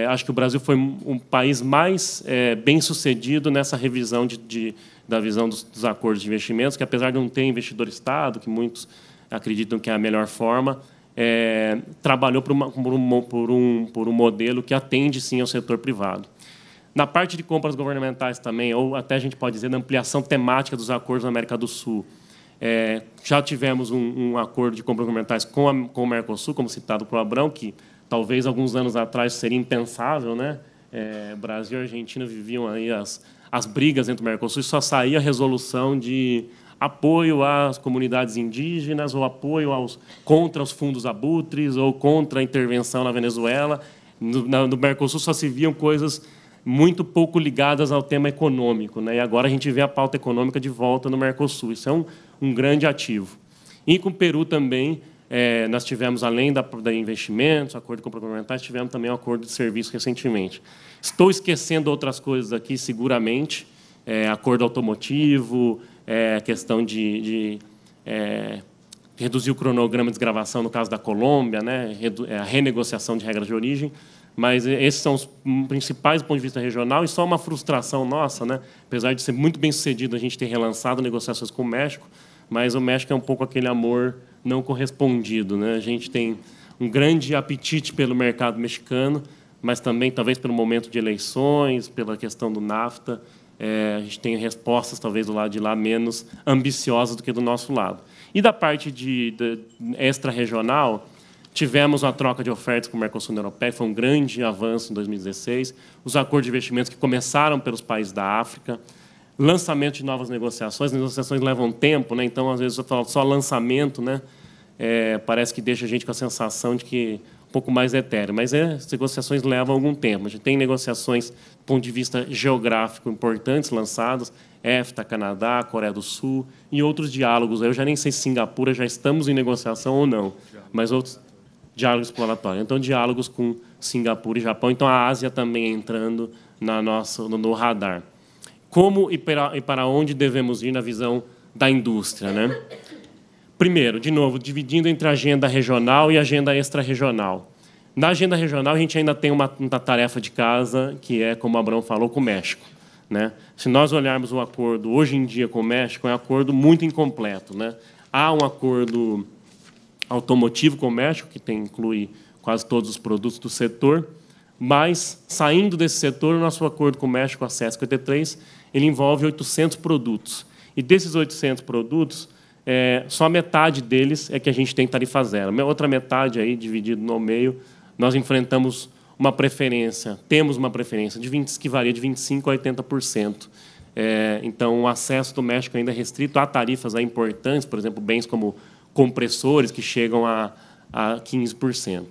C: acho que o Brasil foi um país mais bem-sucedido nessa revisão da visão dos acordos de investimentos, que, apesar de não ter investidor-Estado, que muitos acreditam que é a melhor forma, trabalhou por um modelo que atende, sim, ao setor privado. Na parte de compras governamentais também, ou até a gente pode dizer, na ampliação temática dos acordos na América do Sul, já tivemos um acordo de compras governamentais com o Mercosul, como citado por Abrão, que talvez alguns anos atrás seria impensável, né? Brasil e Argentina viviam aí as brigas entre o Mercosul e só saía a resolução de apoio às comunidades indígenas ou apoio contra os fundos abutres ou contra a intervenção na Venezuela. No Mercosul só se viam coisas muito pouco ligadas ao tema econômico, né? E agora a gente vê a pauta econômica de volta no Mercosul. Isso é um grande ativo. E com o Peru também, nós tivemos, além da investimentos, acordo com complementar, tivemos também um acordo de serviço recentemente. Estou esquecendo outras coisas aqui, seguramente, acordo automotivo, questão de reduzir o cronograma de desgravação no caso da Colômbia, né, a renegociação de regras de origem, mas esses são os principais do ponto de vista regional, e só uma frustração nossa, né, apesar de ser muito bem sucedido a gente ter relançado negociações com o México, mas o México é um pouco aquele amor não correspondido, né? A gente tem um grande apetite pelo mercado mexicano, mas também, talvez, pelo momento de eleições, pela questão do NAFTA, a gente tem respostas, talvez, do lado de lá menos ambiciosas do que do nosso lado. E da parte de extra-regional, tivemos uma troca de ofertas com o Mercosul e a Europeia, foi um grande avanço em 2016, os acordos de investimentos que começaram pelos países da África, lançamento de novas negociações. As negociações levam tempo, né? Então, às vezes, eu falo só lançamento, né? Parece que deixa a gente com a sensação de que um pouco mais etéreo, mas as negociações levam algum tempo. A gente tem negociações, do ponto de vista geográfico, importantes lançadas, EFTA, Canadá, Coreia do Sul, e outros diálogos. Eu já nem sei se Singapura já estamos em negociação ou não, mas outros diálogos exploratórios. Então, diálogos com Singapura e Japão. Então, a Ásia também entrando no radar. Como e para onde devemos ir na visão da indústria, né? Primeiro, de novo, dividindo entre a agenda regional e a agenda extra-regional. Na agenda regional, a gente ainda tem uma tarefa de casa, que é, como o Abrão falou, com o México, né? Se nós olharmos o acordo hoje em dia com o México, é um acordo muito incompleto, né? Há um acordo automotivo com o México, que inclui quase todos os produtos do setor, mas, saindo desse setor, o nosso acordo com o México, a CES 53, ele envolve 800 produtos. E desses 800 produtos, só metade deles é que a gente tem tarifa zero. A outra metade, aí, dividido no meio, nós enfrentamos uma preferência, temos uma preferência que varia de 25% a 80%. Então, o acesso do México ainda é restrito a tarifas importantes, por exemplo, bens como compressores, que chegam a 15%.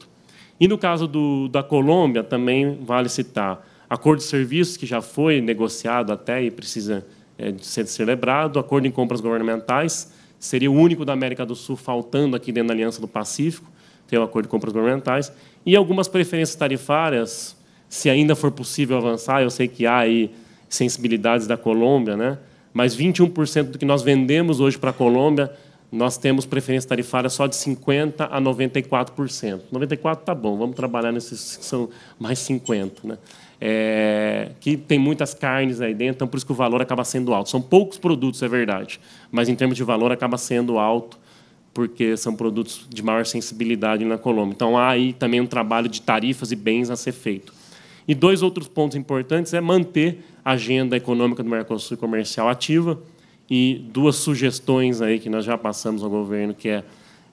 C: E, no caso da Colômbia, também vale citar acordo de serviços, que já foi negociado até e precisa de ser celebrado, acordo em compras governamentais, seria o único da América do Sul faltando aqui dentro da Aliança do Pacífico, tem o acordo de compras governamentais, e algumas preferências tarifárias, se ainda for possível avançar, eu sei que há aí sensibilidades da Colômbia, né? Mas 21% do que nós vendemos hoje para a Colômbia, nós temos preferência tarifária só de 50% a 94%. 94% está bom, vamos trabalhar nesses que são mais 50%. Né? Que tem muitas carnes aí dentro, então por isso que o valor acaba sendo alto. São poucos produtos, é verdade, mas em termos de valor acaba sendo alto, porque são produtos de maior sensibilidade na Colômbia. Então há aí também um trabalho de tarifas e bens a ser feito. E dois outros pontos importantes é manter a agenda econômica do Mercosul comercial ativa, e duas sugestões aí que nós já passamos ao governo, que é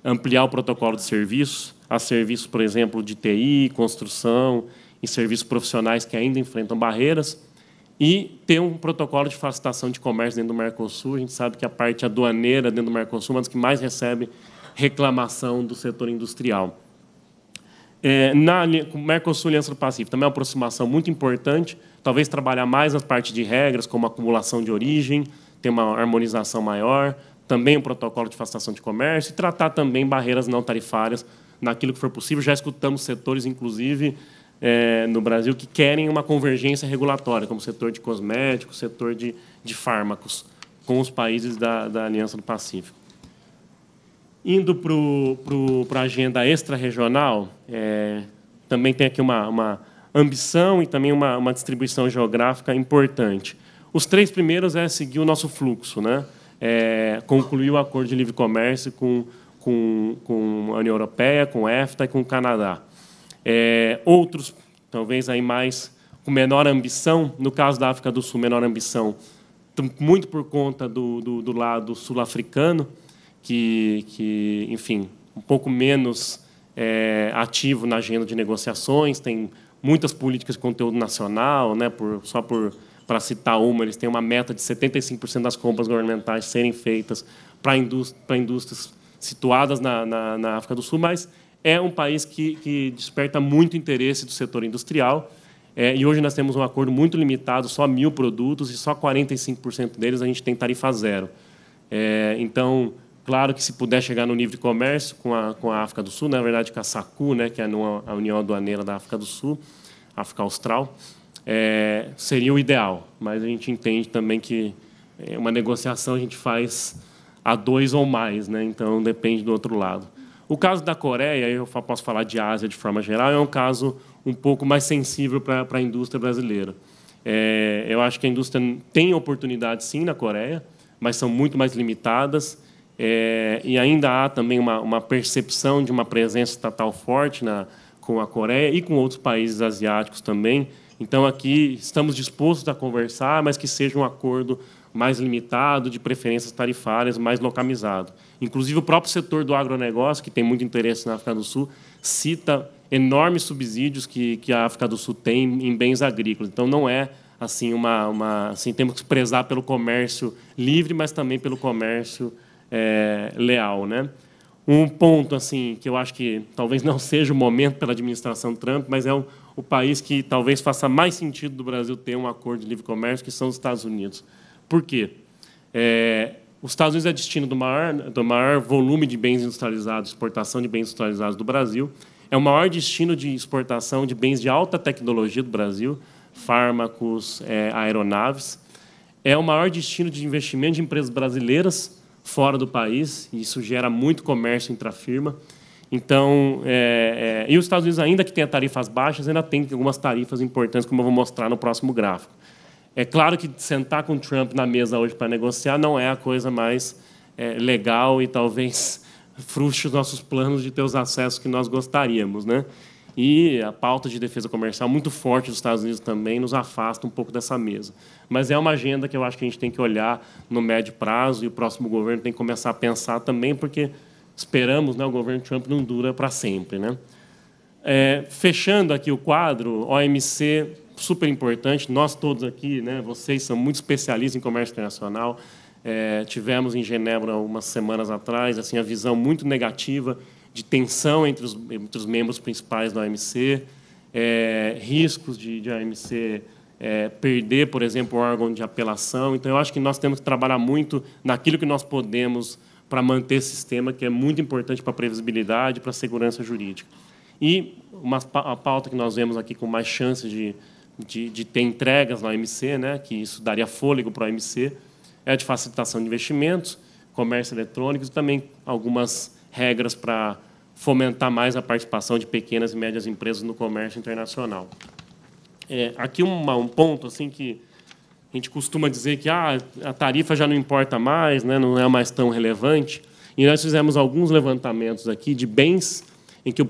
C: ampliar o protocolo de serviços, a serviços, por exemplo, de TI, construção e serviços profissionais que ainda enfrentam barreiras, e ter um protocolo de facilitação de comércio dentro do Mercosul. A gente sabe que a parte aduaneira dentro do Mercosul é uma das que mais recebe reclamação do setor industrial. Na Mercosul e Aliança do Pacífico, também é uma aproximação muito importante, talvez trabalhar mais nas partes de regras, como acumulação de origem, ter uma harmonização maior, também um protocolo de facilitação de comércio, e tratar também barreiras não tarifárias naquilo que for possível. Já escutamos setores, inclusive, no Brasil, que querem uma convergência regulatória, como o setor de cosméticos, o setor de fármacos, com os países da Aliança do Pacífico. Indo para a agenda extra-regional, também tem aqui uma ambição e também uma distribuição geográfica importante. Os três primeiros é seguir o nosso fluxo, né? Concluir o acordo de livre comércio com a União Europeia, com a EFTA e com o Canadá. Outros, talvez aí mais com menor ambição, no caso da África do Sul, menor ambição, muito por conta do lado sul-africano, que, enfim, um pouco menos ativo na agenda de negociações, tem muitas políticas de conteúdo nacional, né? Para citar uma, eles têm uma meta de 75% das compras governamentais serem feitas para indústrias situadas na África do Sul, mas é um país que desperta muito interesse do setor industrial, e hoje nós temos um acordo muito limitado, só 1.000 produtos, e só 45% deles a gente tem tarifa zero. Então, claro que se puder chegar no nível de comércio com a África do Sul, na verdade com a SACU, né, que é a União Aduaneira da África do Sul, África Austral, seria o ideal, mas a gente entende também que uma negociação a gente faz a 2 ou mais, né? Então, depende do outro lado. O caso da Coreia, eu posso falar de Ásia de forma geral, é um caso um pouco mais sensível para a indústria brasileira. Eu acho que a indústria tem oportunidades, sim, na Coreia, mas são muito mais limitadas. E ainda há também uma percepção de uma presença estatal forte com a Coreia e com outros países asiáticos também. Então, aqui estamos dispostos a conversar, mas que seja um acordo mais limitado, de preferências tarifárias, mais localizado. Inclusive, o próprio setor do agronegócio, que tem muito interesse na África do Sul, cita enormes subsídios que a África do Sul tem em bens agrícolas. Então, não é assim assim, temos que prezar pelo comércio livre, mas também pelo comércio leal, né? Um ponto assim que eu acho que talvez não seja o momento pela administração Trump, mas é o país que talvez faça mais sentido do Brasil ter um acordo de livre comércio, que são os Estados Unidos. Por quê? Os Estados Unidos é destino do maior volume de bens industrializados, exportação de bens industrializados do Brasil. É o maior destino de exportação de bens de alta tecnologia do Brasil, fármacos, aeronaves. É o maior destino de investimento de empresas brasileiras fora do país, e isso gera muito comércio intrafirma. Então, e os Estados Unidos, ainda que tenha tarifas baixas, ainda tem algumas tarifas importantes, como eu vou mostrar no próximo gráfico. É claro que sentar com o Trump na mesa hoje para negociar não é a coisa mais legal e talvez frustre os nossos planos de ter os acessos que nós gostaríamos, né? E a pauta de defesa comercial muito forte dos Estados Unidos também nos afasta um pouco dessa mesa. Mas é uma agenda que eu acho que a gente tem que olhar no médio prazo, e o próximo governo tem que começar a pensar também, porque esperamos, né, o governo Trump não dura para sempre, né? Fechando aqui o quadro, OMC, super importante. Nós todos aqui, né, vocês são muito especialistas em comércio internacional. Tivemos em Genebra, umas semanas atrás, assim, a visão muito negativa de tensão entre os membros principais da OMC, riscos de a OMC perder, por exemplo, o órgão de apelação. Então, eu acho que nós temos que trabalhar muito naquilo que nós podemos para manter esse sistema, que é muito importante para a previsibilidade e para a segurança jurídica. E a pauta que nós vemos aqui com mais chances de ter entregas na OMC, né, que isso daria fôlego para a OMC, é a de facilitação de investimentos, comércio eletrônico e também algumas regras para fomentar mais a participação de pequenas e médias empresas no comércio internacional. Aqui um ponto assim que a gente costuma dizer que a tarifa já não importa mais, né, não é mais tão relevante. E nós fizemos alguns levantamentos aqui de bens em que o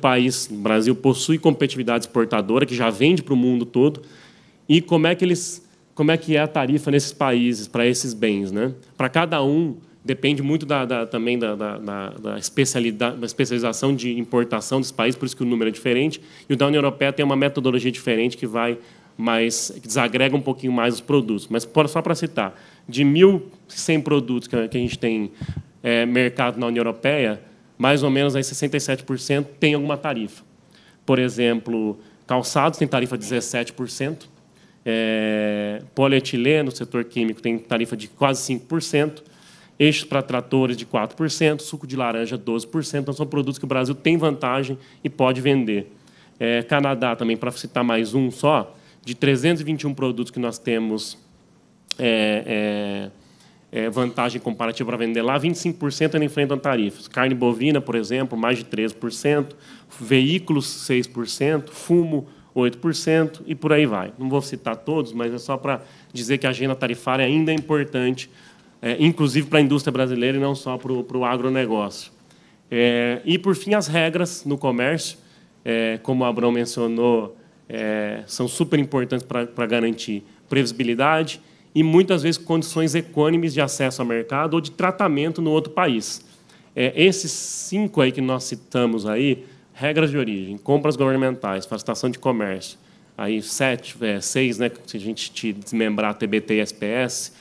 C: Brasil, possui competitividade exportadora, que já vende para o mundo todo, e como é que é a tarifa nesses países para esses bens, né? Para cada um, depende muito também da especialização de importação desse país, por isso que o número é diferente. E o da União Europeia tem uma metodologia diferente que que desagrega um pouquinho mais os produtos. Mas só para citar, de 1.100 produtos que a gente tem mercado na União Europeia, mais ou menos aí 67% tem alguma tarifa. Por exemplo, calçados tem tarifa de 17%, polietileno, setor químico, tem tarifa de quase 5%, eixos para tratores de 4%, suco de laranja 12%. Então, são produtos que o Brasil tem vantagem e pode vender. Canadá, também, para citar mais um só, de 321 produtos que nós temos vantagem comparativa para vender lá, 25% ainda enfrentam tarifas. Carne bovina, por exemplo, mais de 13%, veículos 6%, fumo 8% e por aí vai. Não vou citar todos, mas é só para dizer que a agenda tarifária ainda é importante, inclusive para a indústria brasileira e não só para o agronegócio. E, por fim, as regras no comércio, como o Abrão mencionou, são super importantes para garantir previsibilidade e, muitas vezes, condições equânimes de acesso ao mercado ou de tratamento no outro país. Esses 5 aí que nós citamos aí, regras de origem, compras governamentais, facilitação de comércio, aí 6, né, se a gente desmembrar TBT e SPS,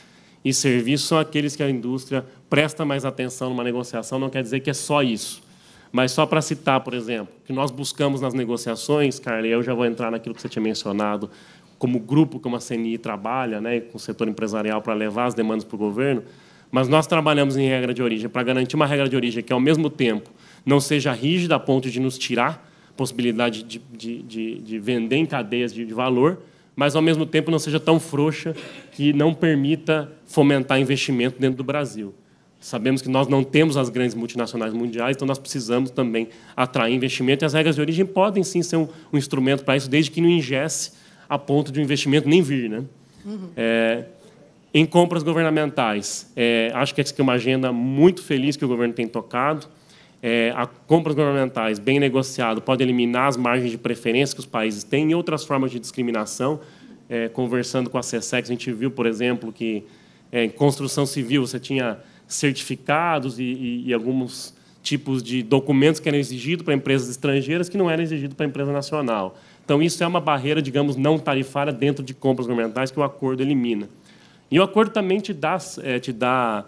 C: e serviços são aqueles que a indústria presta mais atenção numa negociação, não quer dizer que é só isso. Mas só para citar, por exemplo, que nós buscamos nas negociações, Carla, eu já vou entrar naquilo que você tinha mencionado, como grupo como a CNI trabalha, né, com o setor empresarial para levar as demandas para o governo, mas nós trabalhamos em regra de origem para garantir uma regra de origem que, ao mesmo tempo, não seja rígida a ponto de nos tirar a possibilidade de vender em cadeias de valor, mas, ao mesmo tempo, não seja tão frouxa que não permita fomentar investimento dentro do Brasil. Sabemos que nós não temos as grandes multinacionais mundiais, então nós precisamos também atrair investimento, e as regras de origem podem, sim, ser um instrumento para isso, desde que não ingesse a ponto de um investimento nem vir, né? Em compras governamentais, acho que essa é uma agenda muito feliz que o governo tem tocado. As compras governamentais, bem negociado, pode eliminar as margens de preferência que os países têm e outras formas de discriminação. Conversando com a SESEX, a gente viu, por exemplo, que em construção civil você tinha certificados e alguns tipos de documentos que eram exigidos para empresas estrangeiras que não eram exigidos para a empresa nacional. Então, isso é uma barreira, digamos, não tarifária dentro de compras governamentais que o acordo elimina. E o acordo também te dá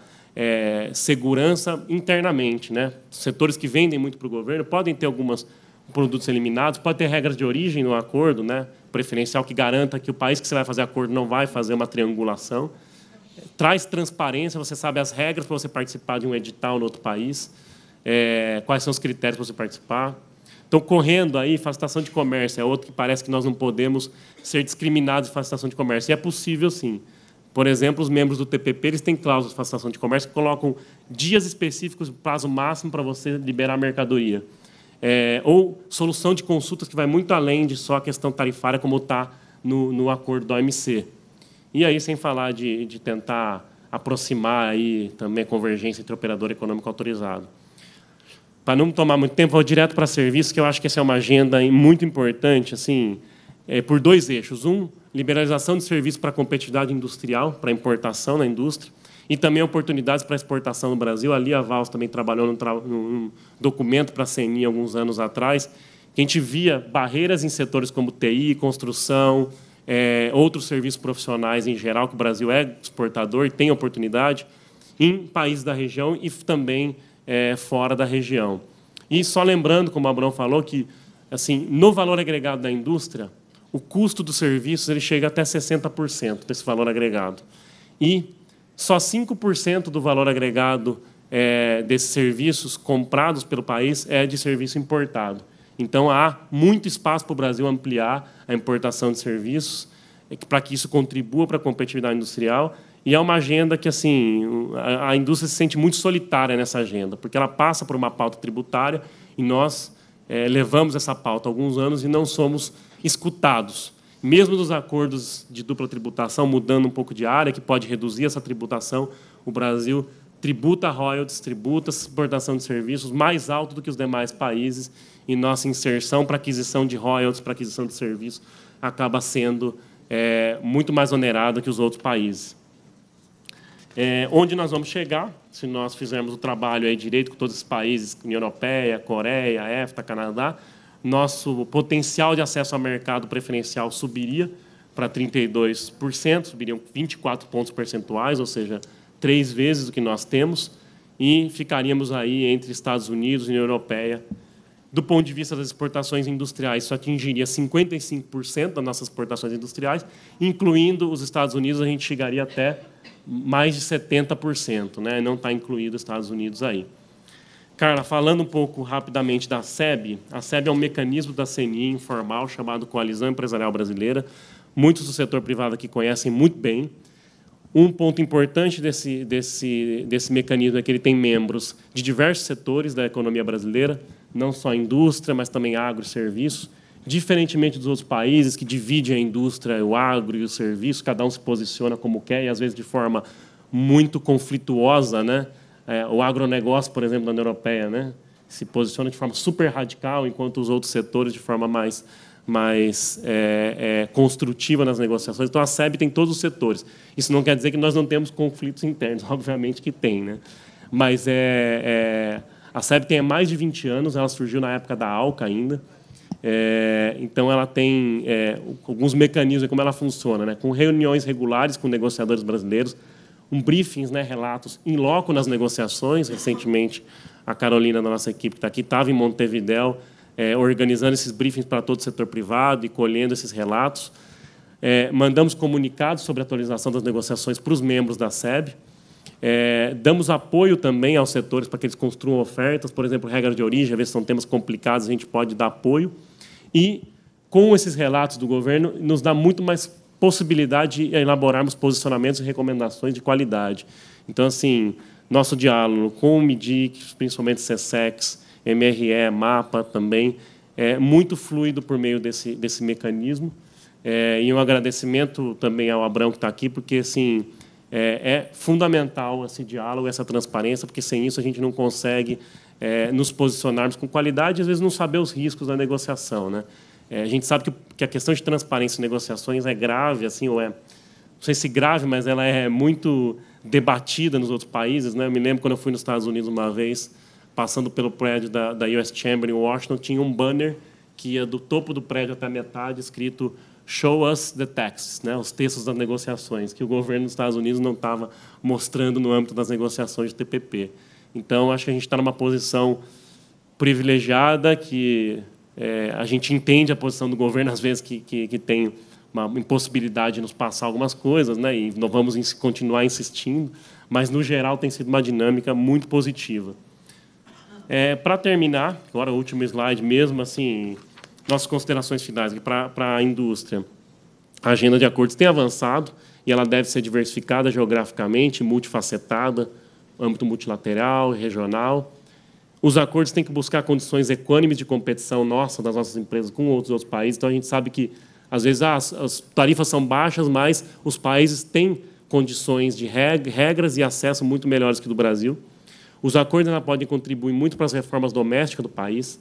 C: segurança internamente, né? Setores que vendem muito para o governo podem ter alguns produtos eliminados, pode ter regras de origem no acordo, né? Preferencial que garanta que o país que você vai fazer acordo não vai fazer uma triangulação. Traz transparência, você sabe as regras para você participar de um edital no outro país, quais são os critérios para você participar. Então, correndo aí, facilitação de comércio é outro que parece que nós não podemos ser discriminados em facilitação de comércio. E é possível, sim. Por exemplo, os membros do TPP eles têm cláusulas de facilitação de comércio que colocam dias específicos, prazo máximo para você liberar a mercadoria. Ou solução de consultas que vai muito além de só a questão tarifária, como está no acordo da OMC. E aí, sem falar de tentar aproximar aí também a convergência entre operador econômico autorizado. Para não tomar muito tempo, vou direto para serviços, que eu acho que essa é uma agenda muito importante, assim, por dois eixos. Um, liberalização de serviços para a competitividade industrial, para a importação na indústria, e também oportunidades para a exportação no Brasil. Ali a Vals também trabalhou num documento para a CNI alguns anos atrás, que a gente via barreiras em setores como TI, construção, outros serviços profissionais em geral, que o Brasil é exportador e tem oportunidade, em países da região e também fora da região. E só lembrando, como o Abrão falou, que assim, no valor agregado da indústria, o custo dos serviços ele chega até 60% desse valor agregado. E só 5% do valor agregado desses serviços comprados pelo país é de serviço importado. Então, há muito espaço para o Brasil ampliar a importação de serviços para que isso contribua para a competitividade industrial. E é uma agenda que assim, a indústria se sente muito solitária nessa agenda, porque ela passa por uma pauta tributária e nós levamos essa pauta há alguns anos e não somos escutados. Mesmo nos acordos de dupla tributação, mudando um pouco de área, que pode reduzir essa tributação, o Brasil tributa royalties, tributa exportação de serviços mais alto do que os demais países, e nossa inserção para aquisição de royalties, para aquisição de serviços, acaba sendo muito mais onerada que os outros países. Onde nós vamos chegar, se nós fizermos o trabalho aí direito com todos os países, União Europeia, Coreia, EFTA, Canadá, nosso potencial de acesso ao mercado preferencial subiria para 32%, subiriam 24 pontos percentuais, ou seja, 3 vezes o que nós temos, e ficaríamos aí entre Estados Unidos e União Europeia. Do ponto de vista das exportações industriais, isso atingiria 55% das nossas exportações industriais, incluindo os Estados Unidos, a gente chegaria até mais de 70%, né? Não está incluído os Estados Unidos aí. Carla, falando um pouco rapidamente da SEB, a SEB é um mecanismo da CNI informal chamado Coalizão Empresarial Brasileira. Muitos do setor privado aqui conhecem muito bem. Um ponto importante desse mecanismo é que ele tem membros de diversos setores da economia brasileira, não só a indústria, mas também agro e serviços. Diferentemente dos outros países, que dividem a indústria, o agro e o serviço, cada um se posiciona como quer, e às vezes de forma muito conflituosa, né? O agronegócio, por exemplo, da União Europeia, né? Se posiciona de forma super radical, enquanto os outros setores de forma mais construtiva nas negociações. Então, a SEB tem todos os setores. Isso não quer dizer que nós não temos conflitos internos, obviamente que tem, né? Mas a SEB tem mais de 20 anos, ela surgiu na época da ALCA ainda. Então, ela tem alguns mecanismos de como ela funciona, né? Com reuniões regulares com negociadores brasileiros, briefings, né, relatos in loco nas negociações. Recentemente, a Carolina, da nossa equipe que está aqui, estava em Montevidéu, organizando esses briefings para todo o setor privado e colhendo esses relatos. Mandamos comunicados sobre a atualização das negociações para os membros da SEB. Damos apoio também aos setores para que eles construam ofertas, por exemplo, regra de origem, às vezes são temas complicados, a gente pode dar apoio. E, com esses relatos do governo, nos dá muito mais possibilidade de elaborarmos posicionamentos e recomendações de qualidade. Então, assim, nosso diálogo com o MIDIC, principalmente SESEX, MRE, MAPA também, é muito fluido por meio desse mecanismo. E um agradecimento também ao Abrão, que está aqui, porque assim, é fundamental esse diálogo, essa transparência, porque sem isso a gente não consegue nos posicionarmos com qualidade e, às vezes, não saber os riscos da negociação, né? A gente sabe que a questão de transparência em negociações é grave, assim, ou não sei se grave, mas ela é muito debatida nos outros países, né? Eu me lembro quando eu fui nos Estados Unidos uma vez, passando pelo prédio da US Chamber em Washington, tinha um banner que ia do topo do prédio até a metade, escrito "Show us the texts", né? Os textos das negociações, que o governo dos Estados Unidos não estava mostrando no âmbito das negociações de TPP. Então, acho que a gente está numa posição privilegiada, que a gente entende a posição do governo, às vezes, que tem uma impossibilidade de nos passar algumas coisas, né? E nós vamos continuar insistindo, mas, no geral, tem sido uma dinâmica muito positiva. Para terminar, agora o último slide mesmo, assim, nossas considerações finais para a indústria. A agenda de acordos tem avançado e ela deve ser diversificada geograficamente, multifacetada, âmbito multilateral, regional. Os acordos têm que buscar condições equânimes de competição das nossas empresas com outros países. Então, a gente sabe que, às vezes, as tarifas são baixas, mas os países têm condições de regras e acesso muito melhores que do Brasil. Os acordos ainda podem contribuir muito para as reformas domésticas do país,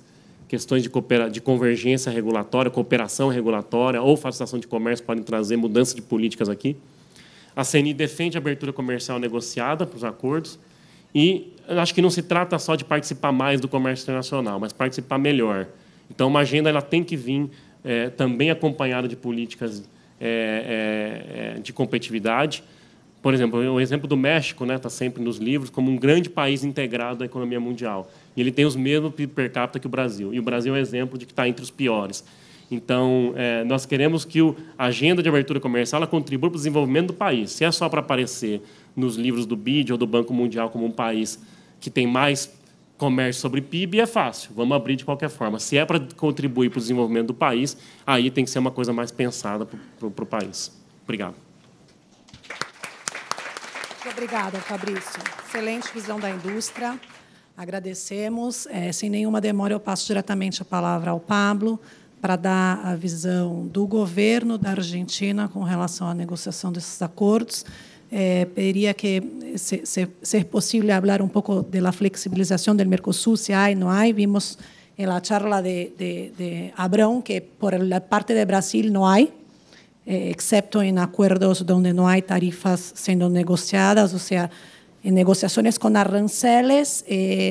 C: questões de convergência regulatória, cooperação regulatória ou facilitação de comércio podem trazer mudança de políticas aqui. A CNI defende a abertura comercial negociada para os acordos e acho que não se trata só de participar mais do comércio internacional, mas participar melhor. Então, uma agenda ela tem que vir também acompanhada de políticas de competitividade. Por exemplo, o exemplo do México, né, está sempre nos livros como um grande país integrado à economia mundial. E ele tem os mesmos PIB per capita que o Brasil. E o Brasil é um exemplo de que está entre os piores. Então, nós queremos que a agenda de abertura comercial ela contribua para o desenvolvimento do país. Se é só para aparecer nos livros do BID ou do Banco Mundial como um país que tem mais comércio sobre PIB, é fácil. Vamos abrir de qualquer forma. Se é para contribuir para o desenvolvimento do país, aí tem que ser uma coisa mais pensada para o país. Obrigado.
A: Muito obrigada, Fabrício. Excelente visão da indústria. Agradecemos. Sem nenhuma demora, eu passo diretamente a palavra ao Pablo para dar a visão do governo da Argentina com relação à negociação desses acordos. Pediria que, se possível, falar um pouco da flexibilização do Mercosul, se há ou não há. Vimos na charla de Abrão que, por la parte de Brasil, não há, excepto em acordos onde não há tarifas sendo negociadas, ou seja, em negociações com aranceles,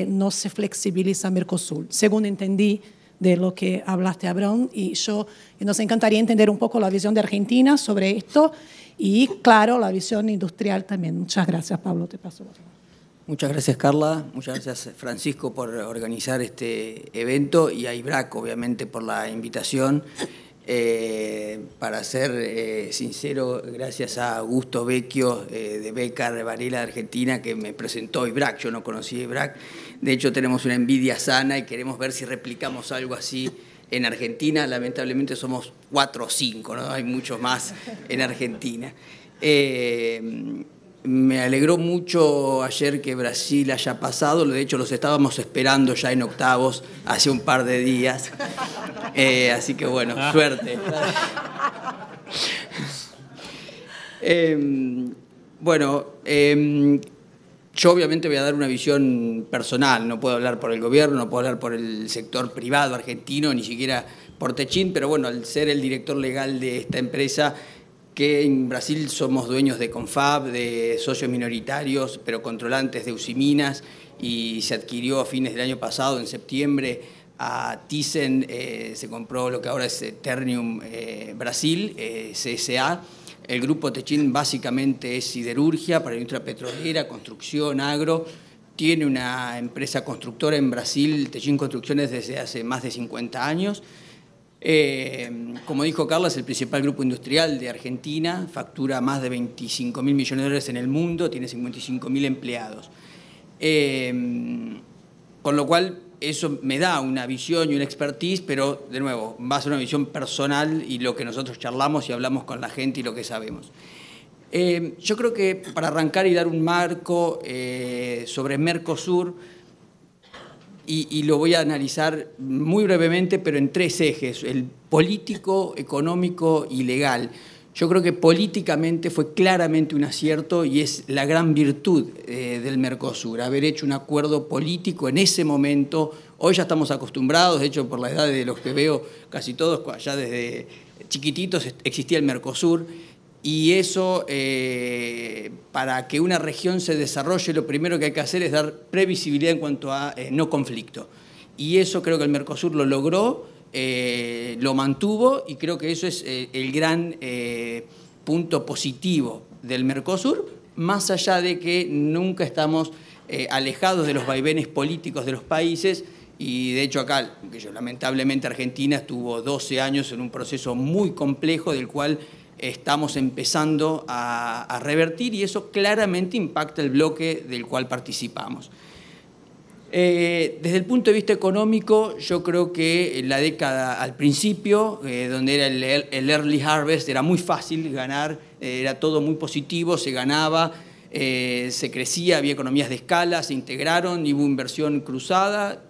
A: não se flexibiliza Mercosul. Segundo entendi de lo que hablaste, Abrão, y nos encantaría entender un poco la visión de Argentina sobre esto y, claro, la visión industrial también. Muchas gracias, Pablo. Te paso la palabra.
D: Muchas gracias, Carla. Muchas gracias, Francisco, por organizar este evento y a IBRAC, obviamente, por la invitación. Para ser sincero, gracias a Augusto Vecchio de Becar Varela de Argentina que me presentó IBRAC. Yo no conocía IBRAC. De hecho, tenemos una envidia sana y queremos ver si replicamos algo así en Argentina. Lamentablemente somos 4 o 5, ¿no? Hay muchos más en Argentina. Me alegró mucho ayer que Brasil haya pasado, de hecho los estábamos esperando ya en octavos hace un par de días, así que bueno, suerte. Yo obviamente voy a dar una visión personal, no puedo hablar por el gobierno, no puedo hablar por el sector privado argentino, ni siquiera por Techin, pero bueno, al ser el director legal de esta empresa, que en Brasil somos dueños de Confab, de socios minoritarios, pero controlantes de Usiminas, y se adquirió a fines del año pasado, en septiembre, a Thyssen, se compró lo que ahora es Ternium Brasil, CSA. El grupo Techin básicamente es siderurgia para la industria petrolera, construcción, agro. Tiene una empresa constructora en Brasil, Techin Construcciones, desde hace más de 50 años. Como dijo Carla, es el principal grupo industrial de Argentina, factura más de 25.000 millones de dólares en el mundo, tiene 55.000 empleados. Con lo cual, eso me da una visión y una expertise, pero, de nuevo, va a ser una visión personal y lo que nosotros charlamos y hablamos con la gente y lo que sabemos. Yo creo que para arrancar y dar un marco sobre Mercosur, y lo voy a analizar muy brevemente, pero en 3 ejes: el político, económico y legal. Yo creo que políticamente fue claramente un acierto y es la gran virtud del Mercosur, haber hecho un acuerdo político en ese momento. Hoy ya estamos acostumbrados, de hecho por la edad de los que veo, casi todos, ya desde chiquititos existía el Mercosur, y eso, para que una región se desarrolle, lo primero que hay que hacer es dar previsibilidad en cuanto a no conflicto. Y eso creo que el Mercosur lo logró, lo mantuvo, y creo que eso es el gran punto positivo del Mercosur, más allá de que nunca estamos alejados de los vaivenes políticos de los países. Y de hecho acá, lamentablemente Argentina estuvo 12 años en un proceso muy complejo del cual estamos empezando a revertir, y eso claramente impacta el bloque del cual participamos. Desde el punto de vista económico, yo creo que en la década al principio, donde era el early harvest, era muy fácil ganar, era todo muy positivo, se ganaba, se crecía, había economías de escala, se integraron, hubo inversión cruzada,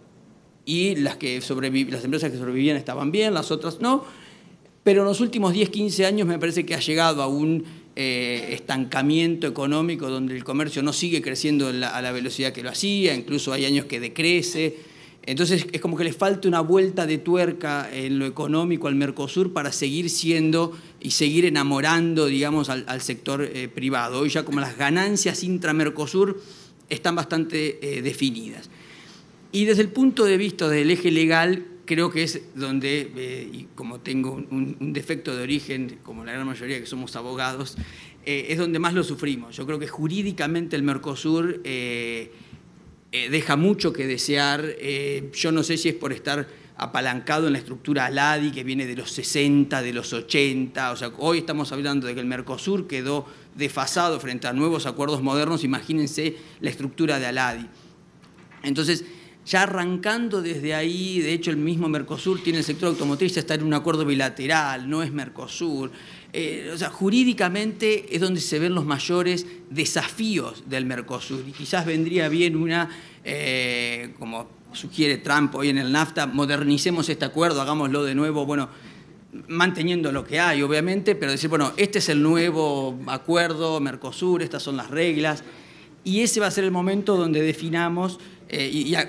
D: y las empresas que sobrevivían estaban bien, las otras no. Pero en los últimos 10, 15 años me parece que ha llegado a un estancamiento económico donde el comercio no sigue creciendo a la velocidad que lo hacía, incluso hay años que decrece. Entonces es como que le falta una vuelta de tuerca en lo económico al Mercosur para seguir siendo y seguir enamorando, digamos, al sector privado. Hoy ya como las ganancias intra-Mercosur están bastante definidas. Y desde el punto de vista del eje legal, creo que es donde, y como tengo un defecto de origen, como la gran mayoría que somos abogados, es donde más lo sufrimos. Yo creo que jurídicamente el Mercosur deja mucho que desear. Yo no sé si es por estar apalancado en la estructura ALADI, que viene de los 60, de los 80. O sea, hoy estamos hablando de que el Mercosur quedó desfasado frente a nuevos acuerdos modernos. Imagínense la estructura de ALADI. Entonces, ya arrancando desde ahí, de hecho el mismo Mercosur tiene el sector automotriz, está en un acuerdo bilateral, no es Mercosur. O sea, jurídicamente es donde se ven los mayores desafíos del Mercosur, y quizás vendría bien como sugiere Trump hoy en el NAFTA, modernicemos este acuerdo, hagámoslo de nuevo, bueno, manteniendo lo que hay, obviamente, pero decir, bueno, este es el nuevo acuerdo Mercosur, estas son las reglas, y ese va a ser el momento donde definamos.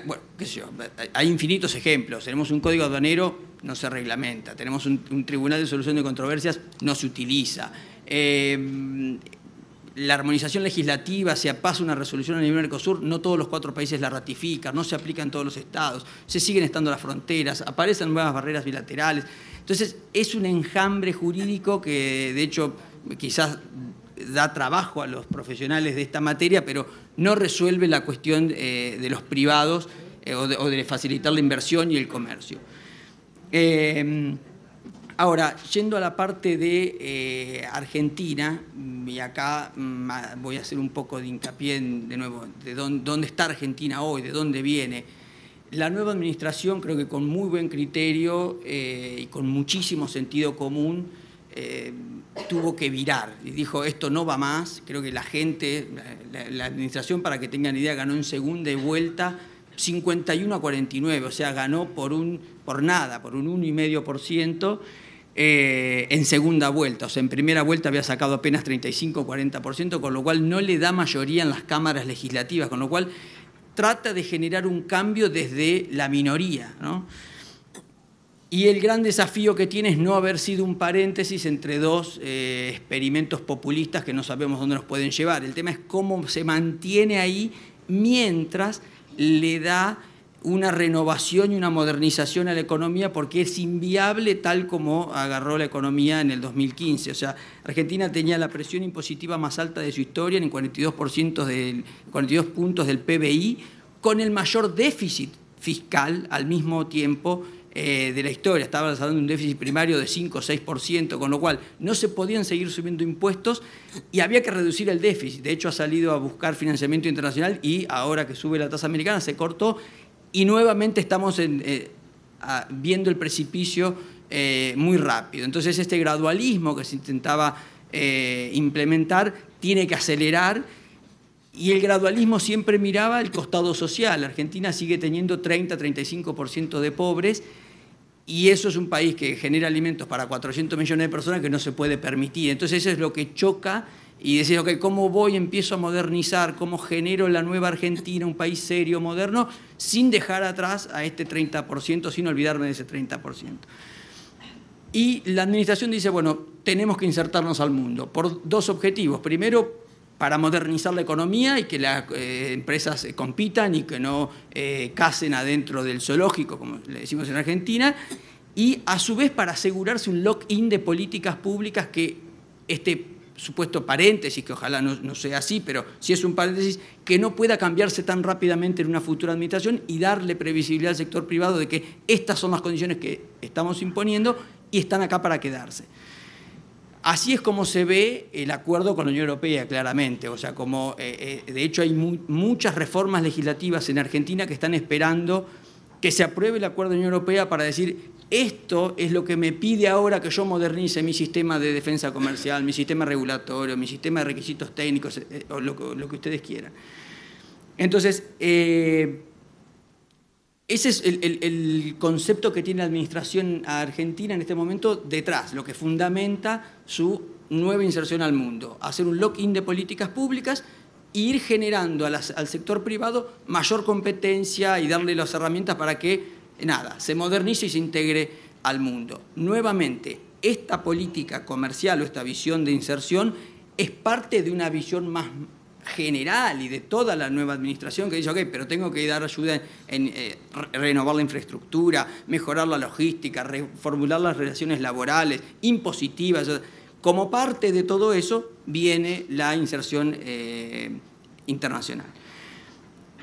D: Bueno, qué sé yo, hay infinitos ejemplos. Tenemos un código aduanero, no se reglamenta. Tenemos un tribunal de solución de controversias, no se utiliza. La armonización legislativa, si pasa una resolución a nivel Mercosur, no todos los 4 países la ratifican, no se aplica en todos los estados, se siguen estando las fronteras, aparecen nuevas barreras bilaterales. Entonces, es un enjambre jurídico que, de hecho, quizás da trabajo a los profesionales de esta materia, pero no resuelve la cuestión de los privados o de facilitar la inversión y el comercio. Ahora, yendo a la parte de Argentina, y acá voy a hacer un poco de hincapié de nuevo, de dónde está Argentina hoy, de dónde viene. La nueva administración, creo que con muy buen criterio y con muchísimo sentido común, tuvo que virar y dijo, esto no va más. Creo que la gente, la administración, para que tengan idea, ganó en segunda vuelta 51-49, o sea, ganó por nada, por un 1,5%. En segunda vuelta, o sea, en primera vuelta había sacado apenas 35-40%, con lo cual no le da mayoría en las cámaras legislativas, con lo cual trata de generar un cambio desde la minoría, ¿no? Y el gran desafío que tiene es no haber sido un paréntesis entre 2 experimentos populistas que no sabemos dónde nos pueden llevar. El tema es cómo se mantiene ahí mientras le da una renovación y una modernización a la economía, porque es inviable tal como agarró la economía en el 2015. O sea, Argentina tenía la presión impositiva más alta de su historia, en 42 puntos del PBI, con el mayor déficit fiscal al mismo tiempo de la historia. Estaba hablando de un déficit primario de 5 o 6%, con lo cual no se podían seguir subiendo impuestos y había que reducir el déficit. De hecho, ha salido a buscar financiamiento internacional y ahora que sube la tasa americana se cortó. Y nuevamente estamos viendo el precipicio muy rápido. Entonces, este gradualismo que se intentaba implementar, tiene que acelerar, y el gradualismo siempre miraba el costado social. Argentina sigue teniendo 30-35% de pobres, y eso es un país que genera alimentos para 400 millones de personas que no se puede permitir. Entonces eso es lo que choca, y decir, ok, ¿cómo empiezo a modernizar? ¿Cómo genero la nueva Argentina, un país serio, moderno, sin dejar atrás a este 30%, sin olvidarme de ese 30%? Y la administración dice, bueno, tenemos que insertarnos al mundo por dos objetivos. Primero, para modernizar la economía y que las empresas compitan y que no casen adentro del zoológico, como le decimos en Argentina, y a su vez para asegurarse un lock-in de políticas públicas que este supuesto paréntesis, que ojalá no sea así, pero si es un paréntesis, que no pueda cambiarse tan rápidamente en una futura administración, y darle previsibilidad al sector privado de que estas son las condiciones que estamos imponiendo y están acá para quedarse. Así es como se ve el acuerdo con la Unión Europea, claramente. O sea, como de hecho hay muchas reformas legislativas en Argentina que están esperando que se apruebe el acuerdo de la Unión Europea para decir, esto es lo que me pide ahora que yo modernice mi sistema de defensa comercial, mi sistema regulatorio, mi sistema de requisitos técnicos, o lo que ustedes quieran. Entonces, ese es el concepto que tiene la administración argentina en este momento detrás, lo que fundamenta su nueva inserción al mundo: hacer un lock-in de políticas públicas e ir generando al sector privado mayor competencia y darle las herramientas para que, se modernice y se integre al mundo. Nuevamente, esta política comercial o esta visión de inserción es parte de una visión más general y de toda la nueva administración, que dice, ok, pero tengo que dar ayuda en renovar la infraestructura, mejorar la logística, reformular las relaciones laborales, impositivas. Como parte de todo eso viene la inserción internacional.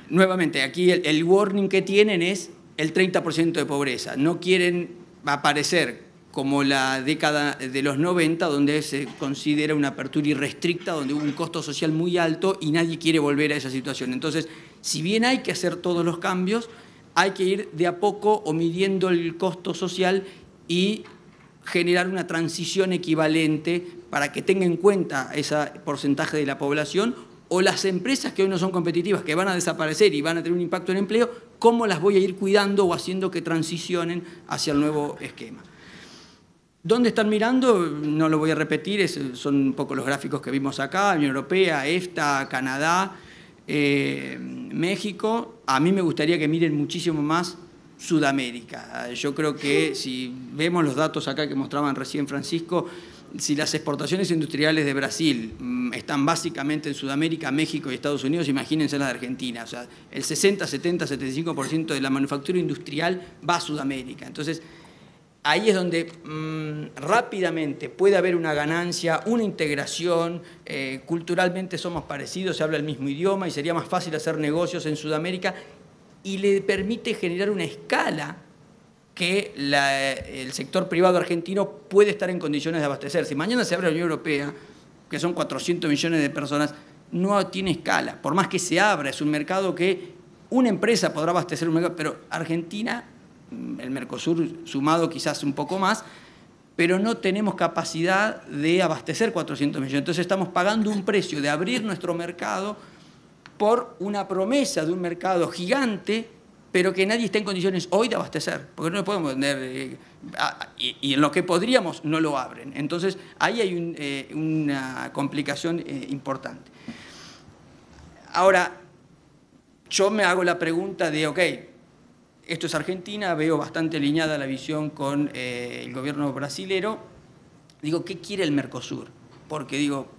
D: Nuevamente, aquí el warning que tienen es el 30% de pobreza. No quieren aparecer como la década de los 90, donde se considera una apertura irrestricta, donde hubo un costo social muy alto y nadie quiere volver a esa situación. Entonces, si bien hay que hacer todos los cambios, hay que ir de a poco o midiendo el costo social y generar una transición equivalente para que tenga en cuenta ese porcentaje de la población, o las empresas que hoy no son competitivas, que van a desaparecer y van a tener un impacto en el empleo, cómo las voy a ir cuidando o haciendo que transicionen hacia el nuevo esquema. ¿Dónde están mirando? No lo voy a repetir, son un poco los gráficos que vimos acá: Unión Europea, EFTA, Canadá, México. A mí me gustaría que miren muchísimo más Sudamérica. Yo creo que si vemos los datos acá que mostraban recién Francisco, si las exportaciones industriales de Brasil están básicamente en Sudamérica, México y Estados Unidos, imagínense las de Argentina. O sea, el 60, 70, 75% de la manufactura industrial va a Sudamérica. Entonces, ahí es donde rápidamente puede haber una ganancia, una integración. Culturalmente somos parecidos, se habla el mismo idioma y sería más fácil hacer negocios en Sudamérica, y le permite generar una escala que el sector privado argentino puede estar en condiciones de abastecer. Si mañana se abre la Unión Europea, que son 400 millones de personas, no tiene escala. Por más que se abra, es un mercado que una empresa podrá abastecer un mercado, pero Argentina, el Mercosur sumado quizás un poco más, pero no tenemos capacidad de abastecer 400 millones. Entonces estamos pagando un precio de abrir nuestro mercado por una promesa de un mercado gigante, pero que nadie está en condiciones hoy de abastecer, porque no podemos vender, y en lo que podríamos no lo abren. Entonces ahí hay una complicación importante. Ahora, yo me hago la pregunta de, ok, esto es Argentina, veo bastante alineada la visión con el gobierno brasilero. Digo, ¿qué quiere el Mercosur? Porque digo,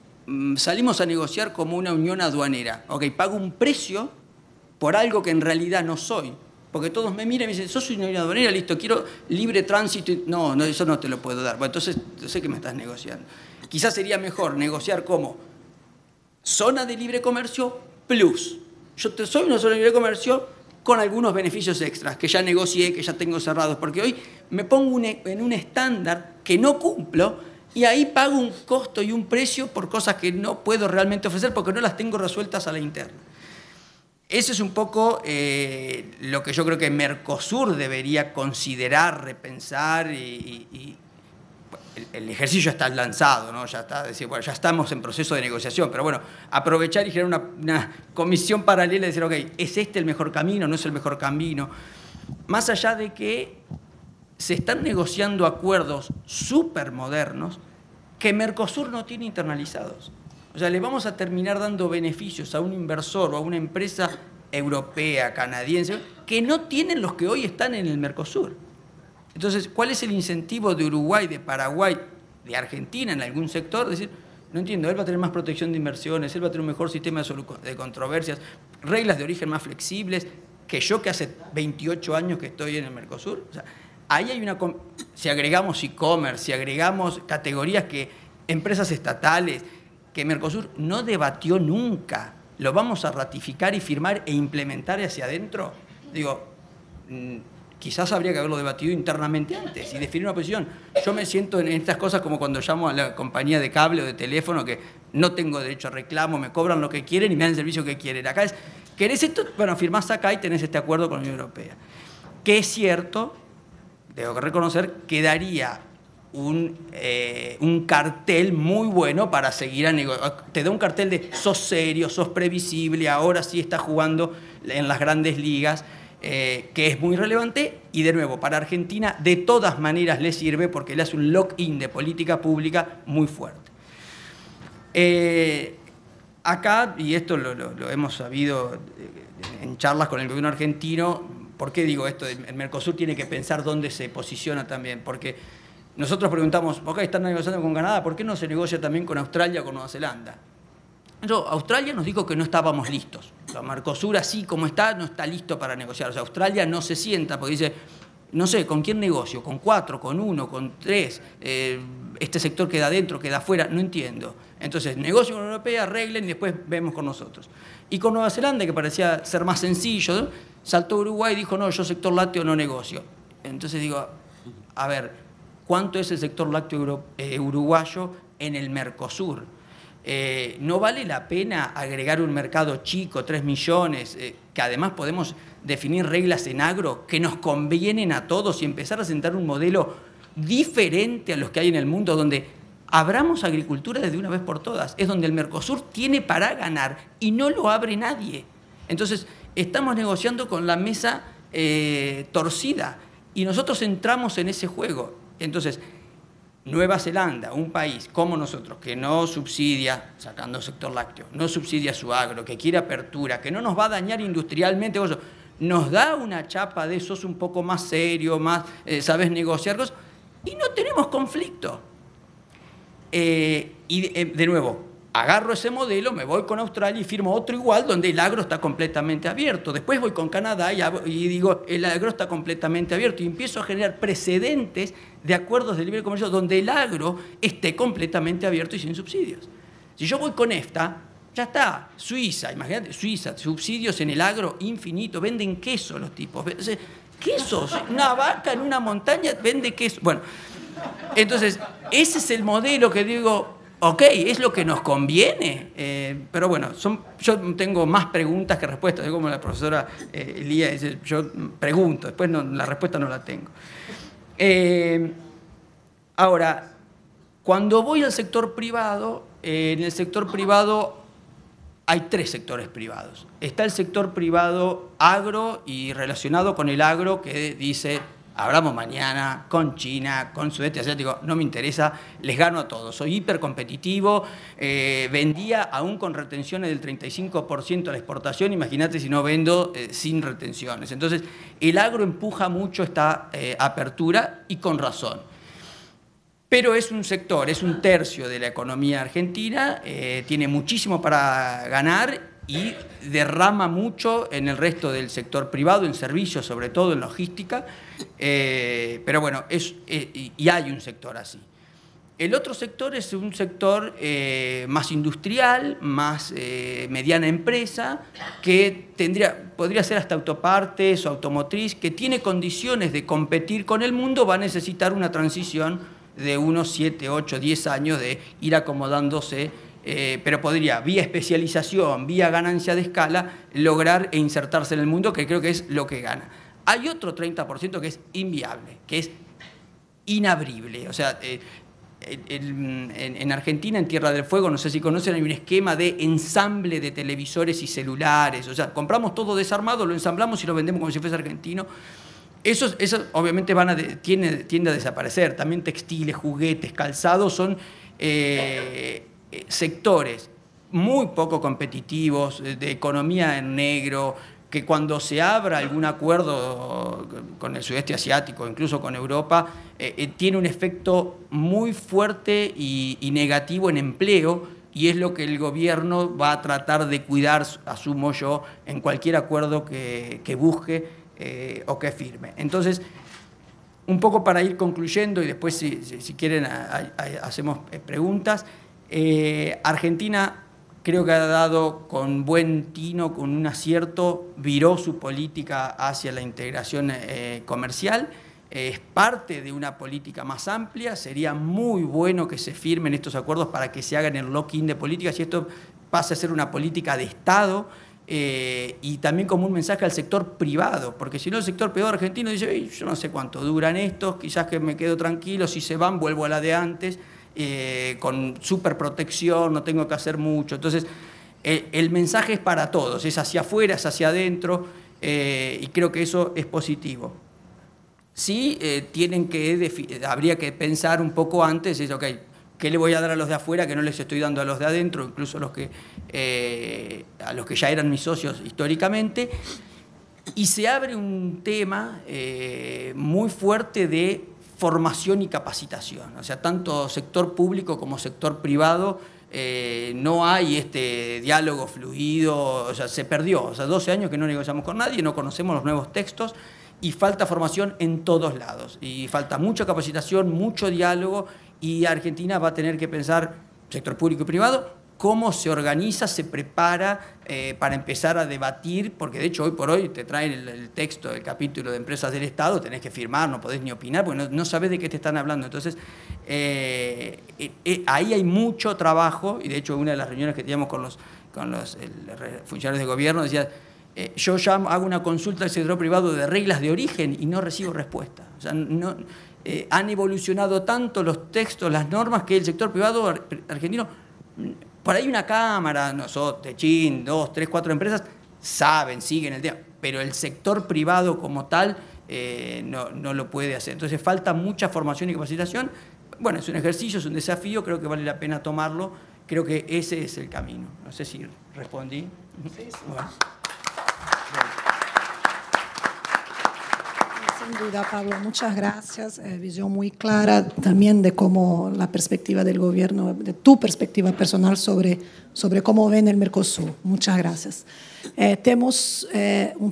D: salimos a negociar como una unión aduanera. Ok, pago un precio por algo que en realidad no soy. Porque todos me miran y me dicen, sos una unión aduanera, listo, quiero libre tránsito. No, eso no te lo puedo dar. Bueno, entonces, yo sé que me estás negociando. Quizás sería mejor negociar como zona de libre comercio plus. Yo soy una zona de libre comercio con algunos beneficios extras que ya negocié, que ya tengo cerrados, porque hoy me pongo en un estándar que no cumplo y ahí pago un costo y un precio por cosas que no puedo realmente ofrecer porque no las tengo resueltas a la interna. Eso es un poco lo que yo creo que Mercosur debería considerar, repensar el ejercicio está lanzado, ¿no? Ya está, decir, bueno, ya estamos en proceso de negociación, pero bueno, aprovechar y generar una comisión paralela y decir, ok, ¿es este el mejor camino? ¿No es el mejor camino? Más allá de que se están negociando acuerdos súper modernos que Mercosur no tiene internalizados. O sea, le vamos a terminar dando beneficios a un inversor o a una empresa europea, canadiense, que no tienen los que hoy están en el Mercosur. Entonces, ¿cuál es el incentivo de Uruguay, de Paraguay, de Argentina en algún sector? Decir, no entiendo, él va a tener más protección de inversiones, él va a tener un mejor sistema de controversias, reglas de origen más flexibles que yo, que hace 28 años que estoy en el Mercosur. O sea, ahí hay una... Si agregamos e-commerce, si agregamos categorías que empresas estatales, que Mercosur no debatió nunca, lo vamos a ratificar y firmar e implementar hacia adentro, digo, quizás habría que haberlo debatido internamente antes y definir una posición. Yo me siento en estas cosas como cuando llamo a la compañía de cable o de teléfono, que no tengo derecho a reclamo, me cobran lo que quieren y me dan el servicio que quieren. Acá es, ¿querés esto? Bueno, firmás acá y tenés este acuerdo con la Unión Europea. Que es cierto, tengo que reconocer, que daría un cartel muy bueno para seguir a negociar. Te da un cartel de sos serio, sos previsible, ahora sí estás jugando en las grandes ligas, que es muy relevante y, de nuevo, para Argentina de todas maneras le sirve porque le hace un lock-in de política pública muy fuerte. Acá, y esto lo hemos sabido en charlas con el gobierno argentino, ¿por qué digo esto? El Mercosur tiene que pensar dónde se posiciona también, porque nosotros preguntamos, ok, están negociando con Canadá, ¿por qué no se negocia también con Australia o con Nueva Zelanda? Australia nos dijo que no estábamos listos. O sea, Mercosur, así como está, no está listo para negociar. O sea, Australia no se sienta porque dice, no sé, ¿con quién negocio? ¿Con 4? ¿Con 1? ¿Con 3? Este sector queda adentro, queda afuera, no entiendo. Entonces, negocio con la Europea, arreglen y después vemos con nosotros. Y con Nueva Zelanda, que parecía ser más sencillo, saltó Uruguay y dijo, no, yo sector lácteo no negocio. Entonces digo, a ver, ¿cuánto es el sector lácteo uruguayo en el Mercosur? ¿No vale la pena agregar un mercado chico, 3 millones, que además podemos definir reglas en agro que nos convienen a todos y empezar a sentar un modelo diferente a los que hay en el mundo, donde abramos agricultura desde una vez por todas? Es donde el Mercosur tiene para ganar y no lo abre nadie. Entonces, estamos negociando con la mesa torcida y nosotros entramos en ese juego. Entonces, Nueva Zelanda, un país como nosotros, que no subsidia, sacando sector lácteo, no subsidia su agro, que quiere apertura, que no nos va a dañar industrialmente, nos da una chapa de sos un poco más serio, más sabes negociar cosas, y no tenemos conflicto. De nuevo, agarro ese modelo, me voy con Australia y firmo otro igual donde el agro está completamente abierto. Después voy con Canadá y digo, el agro está completamente abierto y empiezo a generar precedentes de acuerdos de libre comercio donde el agro esté completamente abierto y sin subsidios. Si yo voy con EFTA, ya está. Suiza, imagínate, Suiza, subsidios en el agro infinito, venden queso los tipos. Quesos, una vaca en una montaña vende queso. Bueno, entonces, ese es el modelo que digo, ok, es lo que nos conviene, pero bueno, yo tengo más preguntas que respuestas. Como la profesora Lía dice, yo pregunto, después la respuesta no la tengo. Ahora, cuando voy al sector privado, en el sector privado hay 3 sectores privados. Está el sector privado agro y relacionado con el agro que dice, hablamos mañana con China, con Sudeste Asiático, no me interesa, les gano a todos. Soy hipercompetitivo, vendía aún con retenciones del 35% a la exportación, imagínate si no vendo sin retenciones. Entonces, el agro empuja mucho esta apertura y con razón. Pero es un sector, es un tercio de la economía argentina, tiene muchísimo para ganar y derrama mucho en el resto del sector privado, en servicios, sobre todo en logística, pero bueno, y hay un sector así. El otro sector es un sector más industrial, más mediana empresa, que podría ser hasta autopartes o automotriz, que tiene condiciones de competir con el mundo, va a necesitar una transición de unos 7, 8, 10 años de ir acomodándose, pero podría, vía especialización, vía ganancia de escala, lograr e insertarse en el mundo, que creo que es lo que gana. Hay otro 30% que es inviable, que es inabrible. O sea, en Argentina, en Tierra del Fuego, no sé si conocen, hay un esquema de ensamble de televisores y celulares. O sea, compramos todo desarmado, lo ensamblamos y lo vendemos como si fuese argentino. Eso obviamente tiende a desaparecer. También textiles, juguetes, calzados son sectores muy poco competitivos, de economía en negro, que cuando se abra algún acuerdo con el sudeste asiático, incluso con Europa, tiene un efecto muy fuerte y negativo en empleo, y es lo que el gobierno va a tratar de cuidar, asumo yo, en cualquier acuerdo que busque o que firme. Entonces, un poco para ir concluyendo, y después si quieren hacemos preguntas, Argentina creo que ha dado con buen tino, con un acierto, viró su política hacia la integración comercial. Es parte de una política más amplia. Sería muy bueno que se firmen estos acuerdos para que se hagan el lock-in de políticas y esto pase a ser una política de Estado, y también como un mensaje al sector privado, porque si no el sector privado argentino dice, yo no sé cuánto duran estos, quizás que me quedo tranquilo, si se van vuelvo a la de antes, con súper protección, no tengo que hacer mucho. Entonces, el mensaje es para todos, es hacia afuera, es hacia adentro, y creo que eso es positivo. Sí, habría que pensar un poco antes, ¿qué le voy a dar a los de afuera que no les estoy dando a los de adentro, incluso a los que ya eran mis socios históricamente? Y se abre un tema muy fuerte de formación y capacitación. O sea, tanto sector público como sector privado, no hay este diálogo fluido, o sea, se perdió. O sea, 12 años que no negociamos con nadie, no conocemos los nuevos textos y falta formación en todos lados. Y falta mucha capacitación, mucho diálogo, y Argentina va a tener que pensar, sector público y privado, cómo se organiza, se prepara para empezar a debatir, porque de hecho hoy por hoy te traen el texto del capítulo de empresas del Estado, tenés que firmar, no podés ni opinar, porque no sabés de qué te están hablando. Entonces, ahí hay mucho trabajo, y de hecho una de las reuniones que teníamos con los funcionarios de gobierno decía, yo ya hago una consulta al sector privado de reglas de origen y no recibo respuesta. O sea, han evolucionado tanto los textos, las normas, que el sector privado argentino, por ahí una cámara, nosotros, Techín, 2, 3, 4 empresas, siguen el tema, pero el sector privado como tal no lo puede hacer. Entonces falta mucha formación y capacitación. Bueno, es un ejercicio, es un desafío, creo que vale la pena tomarlo, creo que ese es el camino. No sé si respondí. Sí. Bueno.
A: Sin duda, Pablo, muchas gracias. Visión muy clara también de cómo la perspectiva del gobierno, de tu perspectiva personal sobre cómo ven el Mercosul. Muchas gracias. Temos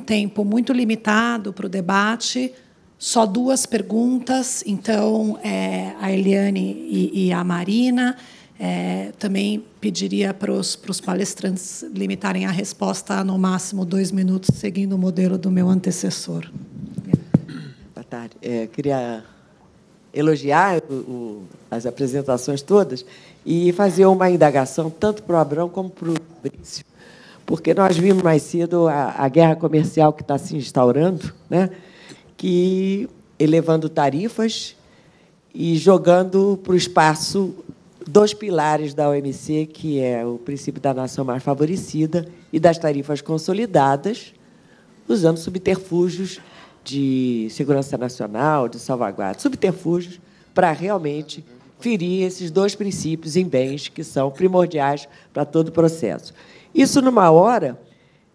A: tempo muito limitado para o debate, só 2 perguntas. Então, a Eliane e a Marina. Também pediria para os palestrantes limitarem a resposta a, no máximo, 2 minutos, seguindo o modelo do meu antecessor.
E: Boa tarde. Queria elogiar as apresentações todas e fazer uma indagação tanto para o Abrão como para o Fabrício, porque nós vimos mais cedo a guerra comercial que está se instaurando, né, que elevando tarifas e jogando para o espaço 2 pilares da OMC, que é o princípio da nação mais favorecida e das tarifas consolidadas, usando subterfúgios de segurança nacional, de salvaguarda, subterfúgios para realmente ferir esses 2 princípios em bens que são primordiais para todo o processo. Isso numa hora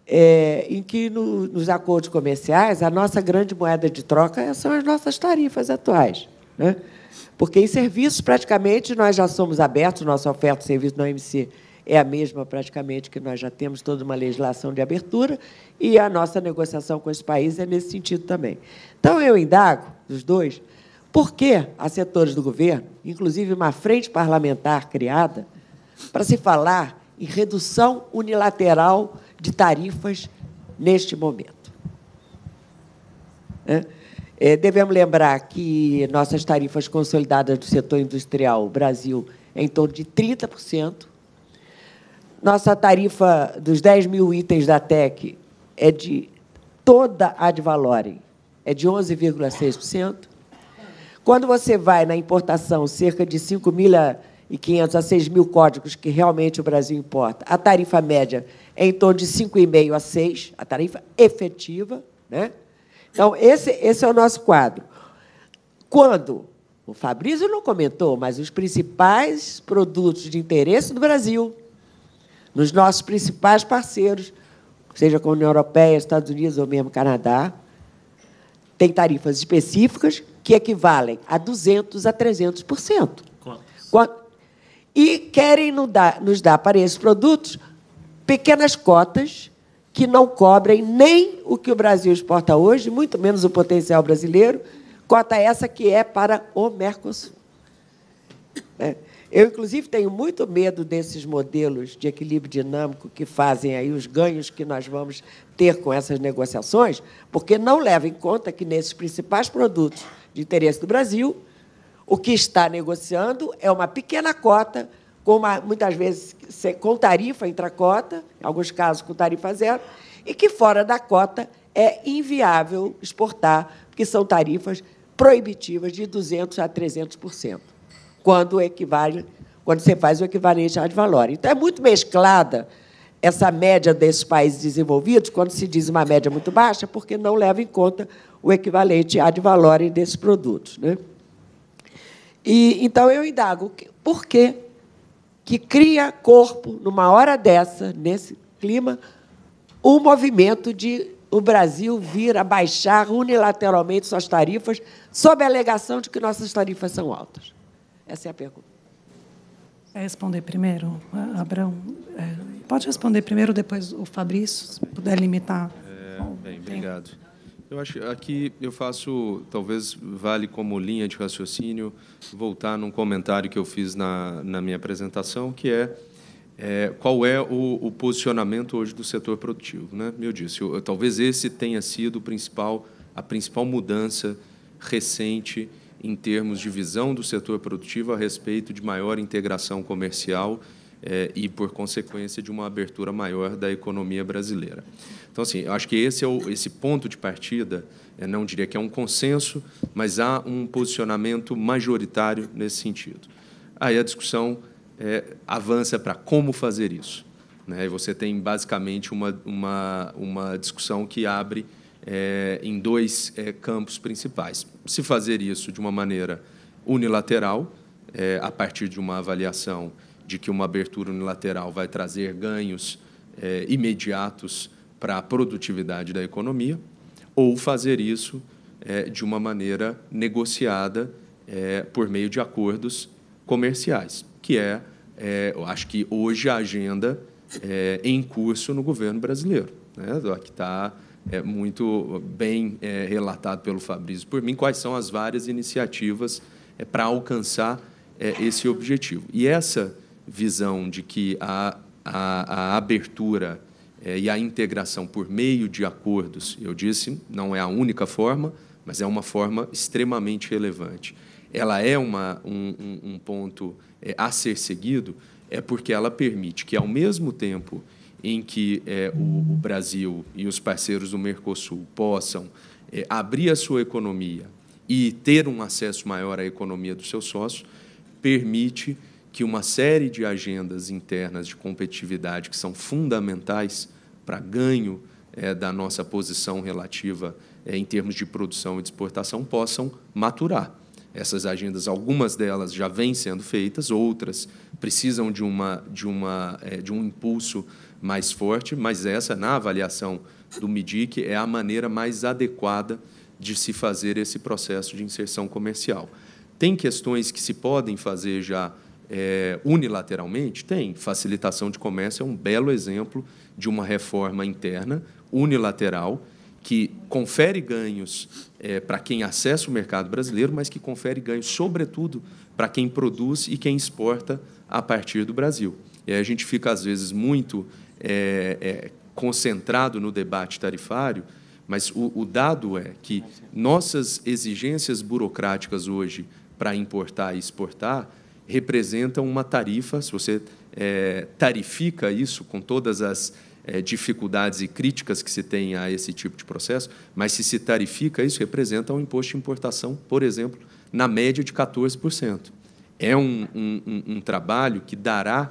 E: em que, nos acordos comerciais, a nossa grande moeda de troca são as nossas tarifas atuais, né? Porque em serviços, praticamente, nós já somos abertos, nossa oferta de serviço na OMC é a mesma, praticamente, que nós já temos toda uma legislação de abertura, e a nossa negociação com esse país é nesse sentido também. Então, eu indago, dos 2, por que há setores do governo, inclusive uma frente parlamentar criada, para se falar em redução unilateral de tarifas neste momento? Devemos lembrar que nossas tarifas consolidadas do setor industrial, o Brasil, é em torno de 30%. Nossa tarifa dos 10 mil itens da TEC é de toda a ad valorem, é de 11,6%. Quando você vai na importação, cerca de 5.500 a 6.000 códigos que realmente o Brasil importa, a tarifa média é em torno de 5,5 a 6, a tarifa efetiva, né? Então, esse é o nosso quadro. Quando, o Fabrício não comentou, mas os principais produtos de interesse do Brasil, nos nossos principais parceiros, seja com a União Europeia, Estados Unidos ou mesmo Canadá, tem tarifas específicas que equivalem a 200% a 300%. E querem nos dar para esses produtos pequenas cotas que não cobrem nem o que o Brasil exporta hoje, muito menos o potencial brasileiro, cota essa que é para o Mercosul. Eu, inclusive, tenho muito medo desses modelos de equilíbrio dinâmico que fazem aí os ganhos que nós vamos ter com essas negociações, porque não levam em conta que, nesses principais produtos de interesse do Brasil, o que está negociando é uma pequena cota, muitas vezes com tarifa intracota, em alguns casos com tarifa zero, e que, fora da cota, é inviável exportar, porque são tarifas proibitivas de 200% a 300%. Quando você faz o equivalente ad valorem. Então, é muito mesclada essa média desses países desenvolvidos, quando se diz uma média muito baixa, porque não leva em conta o equivalente ad valorem desses produtos, né? Então, eu indago, por que cria corpo, numa hora dessa, nesse clima, um movimento de o Brasil vir a baixar unilateralmente suas tarifas, sob a alegação de que nossas tarifas são altas? Essa é a pergunta.
A: Quer responder primeiro, Abrão? Pode responder primeiro, depois o Fabrício, se puder limitar.
B: Bem, obrigado. Eu acho que aqui eu faço, talvez vale como linha de raciocínio, voltar num comentário que eu fiz na minha apresentação, que qual é o posicionamento hoje do setor produtivo, né? Eu disse, talvez esse tenha sido a principal mudança recente em termos de visão do setor produtivo a respeito de maior integração comercial e, por consequência, de uma abertura maior da economia brasileira. Então, assim, eu acho que esse ponto de partida, não diria que é um consenso, mas há um posicionamento majoritário nesse sentido. Aí a discussão avança para como fazer isso, né? E você tem, basicamente, uma discussão que abre em dois campos principais. Se fazer isso de uma maneira unilateral, a partir de uma avaliação de que uma abertura unilateral vai trazer ganhos imediatos para a produtividade da economia, ou fazer isso de uma maneira negociada por meio de acordos comerciais, que eu acho que hoje a agenda em curso no governo brasileiro, né? Que está muito bem relatado pelo Fabrício por mim, quais são as várias iniciativas para alcançar esse objetivo. E essa visão de que a abertura e a integração por meio de acordos, eu disse, não é a única forma, mas é uma forma extremamente relevante. Ela é um ponto a ser seguido, porque ela permite que, ao mesmo tempo em que o Brasil e os parceiros do Mercosul possam abrir a sua economia e ter um acesso maior à economia dos seus sócios, permite que uma série de agendas internas de competitividade que são fundamentais para ganho da nossa posição relativa em termos de produção e de exportação possam maturar. Essas agendas, algumas delas já vêm sendo feitas, outras precisam de um impulso mais forte, mas essa, na avaliação do MIDIC, é a maneira mais adequada de se fazer esse processo de inserção comercial. Tem questões que se podem fazer já unilateralmente? Tem. Facilitação de comércio é um belo exemplo de uma reforma interna unilateral que confere ganhos para quem acessa o mercado brasileiro, mas que confere ganhos, sobretudo, para quem produz e quem exporta a partir do Brasil. E aí a gente fica, às vezes, muito concentrado no debate tarifário, mas o dado é que nossas exigências burocráticas hoje para importar e exportar representam uma tarifa, se você tarifica isso com todas as dificuldades e críticas que se tem a esse tipo de processo, mas se tarifica isso, representa um imposto de importação, por exemplo, na média de 14%. É um trabalho que dará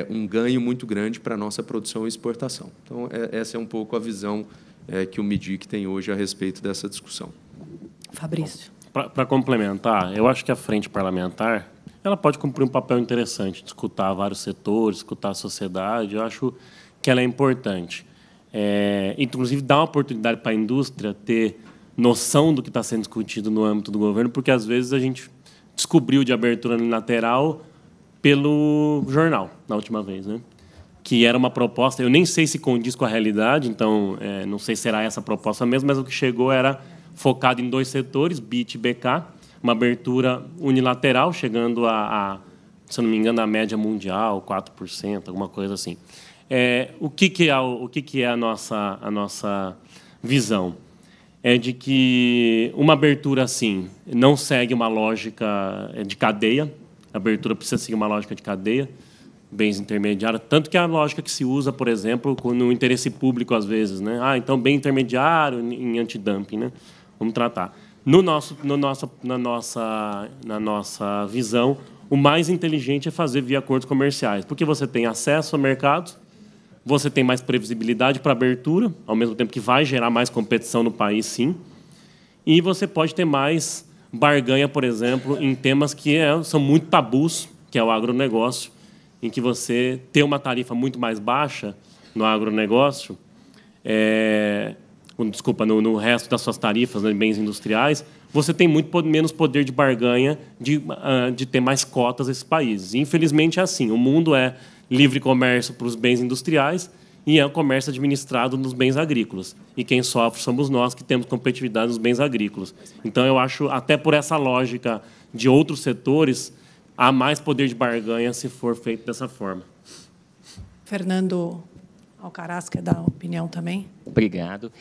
B: um ganho muito grande para a nossa produção e exportação. Então, essa é um pouco a visão que o MIDIC tem hoje a respeito dessa discussão.
A: Fabrício.
C: Para complementar, eu acho que a frente parlamentar ela pode cumprir um papel interessante, de escutar vários setores, escutar a sociedade. Eu acho que ela é importante. Inclusive, dá uma oportunidade para a indústria ter noção do que está sendo discutido no âmbito do governo, porque, às vezes, a gente descobriu de abertura unilateral pelo jornal, na última vez, né? Que era uma proposta, eu nem sei se condiz com a realidade, então, não sei se será essa a proposta mesmo, mas o que chegou era focado em 2 setores, BIT e BK, uma abertura unilateral, chegando se não me engano, a média mundial, 4%, alguma coisa assim. O que é a nossa visão? É de que uma abertura assim não segue uma lógica de cadeia, a abertura precisa seguir uma lógica de cadeia, bens intermediários, tanto que é a lógica que se usa, por exemplo, no interesse público, às vezes, né? Então, bem intermediário em antidumping, né? Vamos tratar. Na nossa visão, o mais inteligente é fazer via acordos comerciais, porque você tem acesso ao mercado, você tem mais previsibilidade para abertura, ao mesmo tempo que vai gerar mais competição no país, sim, e você pode ter mais barganha, por exemplo, em temas que são muito tabus, que é o agronegócio, em que você ter uma tarifa muito mais baixa no agronegócio, no resto das suas tarifas, né, bens industriais, você tem muito menos poder de barganha de ter mais cotas nesses países. Infelizmente, é assim. O mundo é livre comércio para os bens industriais e é o comércio administrado nos bens agrícolas. E quem sofre somos nós, que temos competitividade nos bens agrícolas. Então, eu acho, até por essa lógica de outros setores, há mais poder de barganha se for feito dessa forma.
A: Fernando Alcaraz, quer dar opinião também?
F: Obrigado.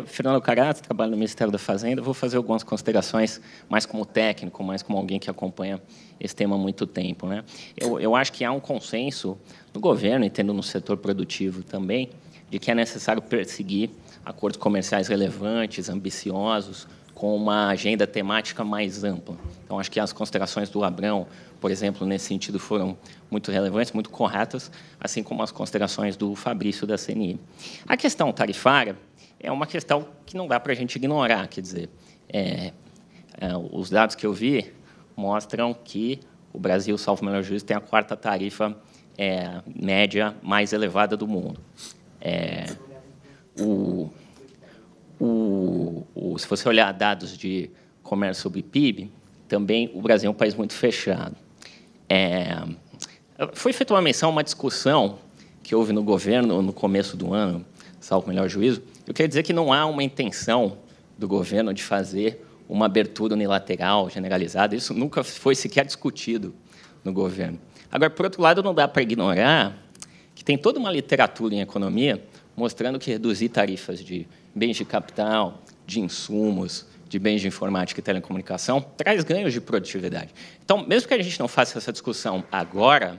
F: Fernando Alcaraz, trabalho no Ministério da Fazenda. Vou fazer algumas considerações mais como técnico, mais como alguém que acompanha esse tema há muito tempo, né? Eu acho que há um consenso no governo, e tendo no setor produtivo também, de que é necessário perseguir acordos comerciais relevantes, ambiciosos, com uma agenda temática mais ampla. Então, acho que as considerações do Abrão, por exemplo, nesse sentido, foram muito relevantes, muito corretas, assim como as considerações do Fabrício, da CNI. A questão tarifária é uma questão que não dá para a gente ignorar. Quer dizer, os dados que eu vi mostram que o Brasil, salvo o melhor juízo, tem a 4ª tarifa média mais elevada do mundo. Se você olhar dados de comércio sobre PIB, também o Brasil é um país muito fechado. Foi feita uma menção, uma discussão que houve no governo no começo do ano, salvo o melhor juízo. Eu queria dizer que não há uma intenção do governo de fazer uma abertura unilateral, generalizada. Isso nunca foi sequer discutido no governo. Agora, por outro lado, não dá para ignorar que tem toda uma literatura em economia mostrando que reduzir tarifas de bens de capital, de insumos, de bens de informática e telecomunicação traz ganhos de produtividade. Então, mesmo que a gente não faça essa discussão agora,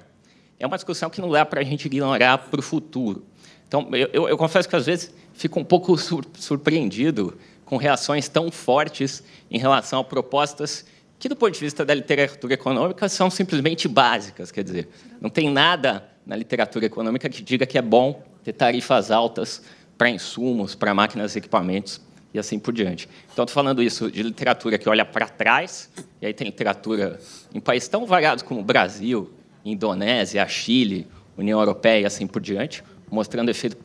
F: é uma discussão que não dá para a gente ignorar para o futuro. Então, eu confesso que, às vezes, fico um pouco surpreendido com reações tão fortes em relação a propostas que, do ponto de vista da literatura econômica, são simplesmente básicas. Quer dizer, não tem nada na literatura econômica que diga que é bom ter tarifas altas para insumos, para máquinas e equipamentos, e assim por diante. Então, estou falando isso de literatura que olha para trás, e aí tem literatura em países tão variados como o Brasil, Indonésia, Chile, União Europeia e assim por diante, mostrando efeito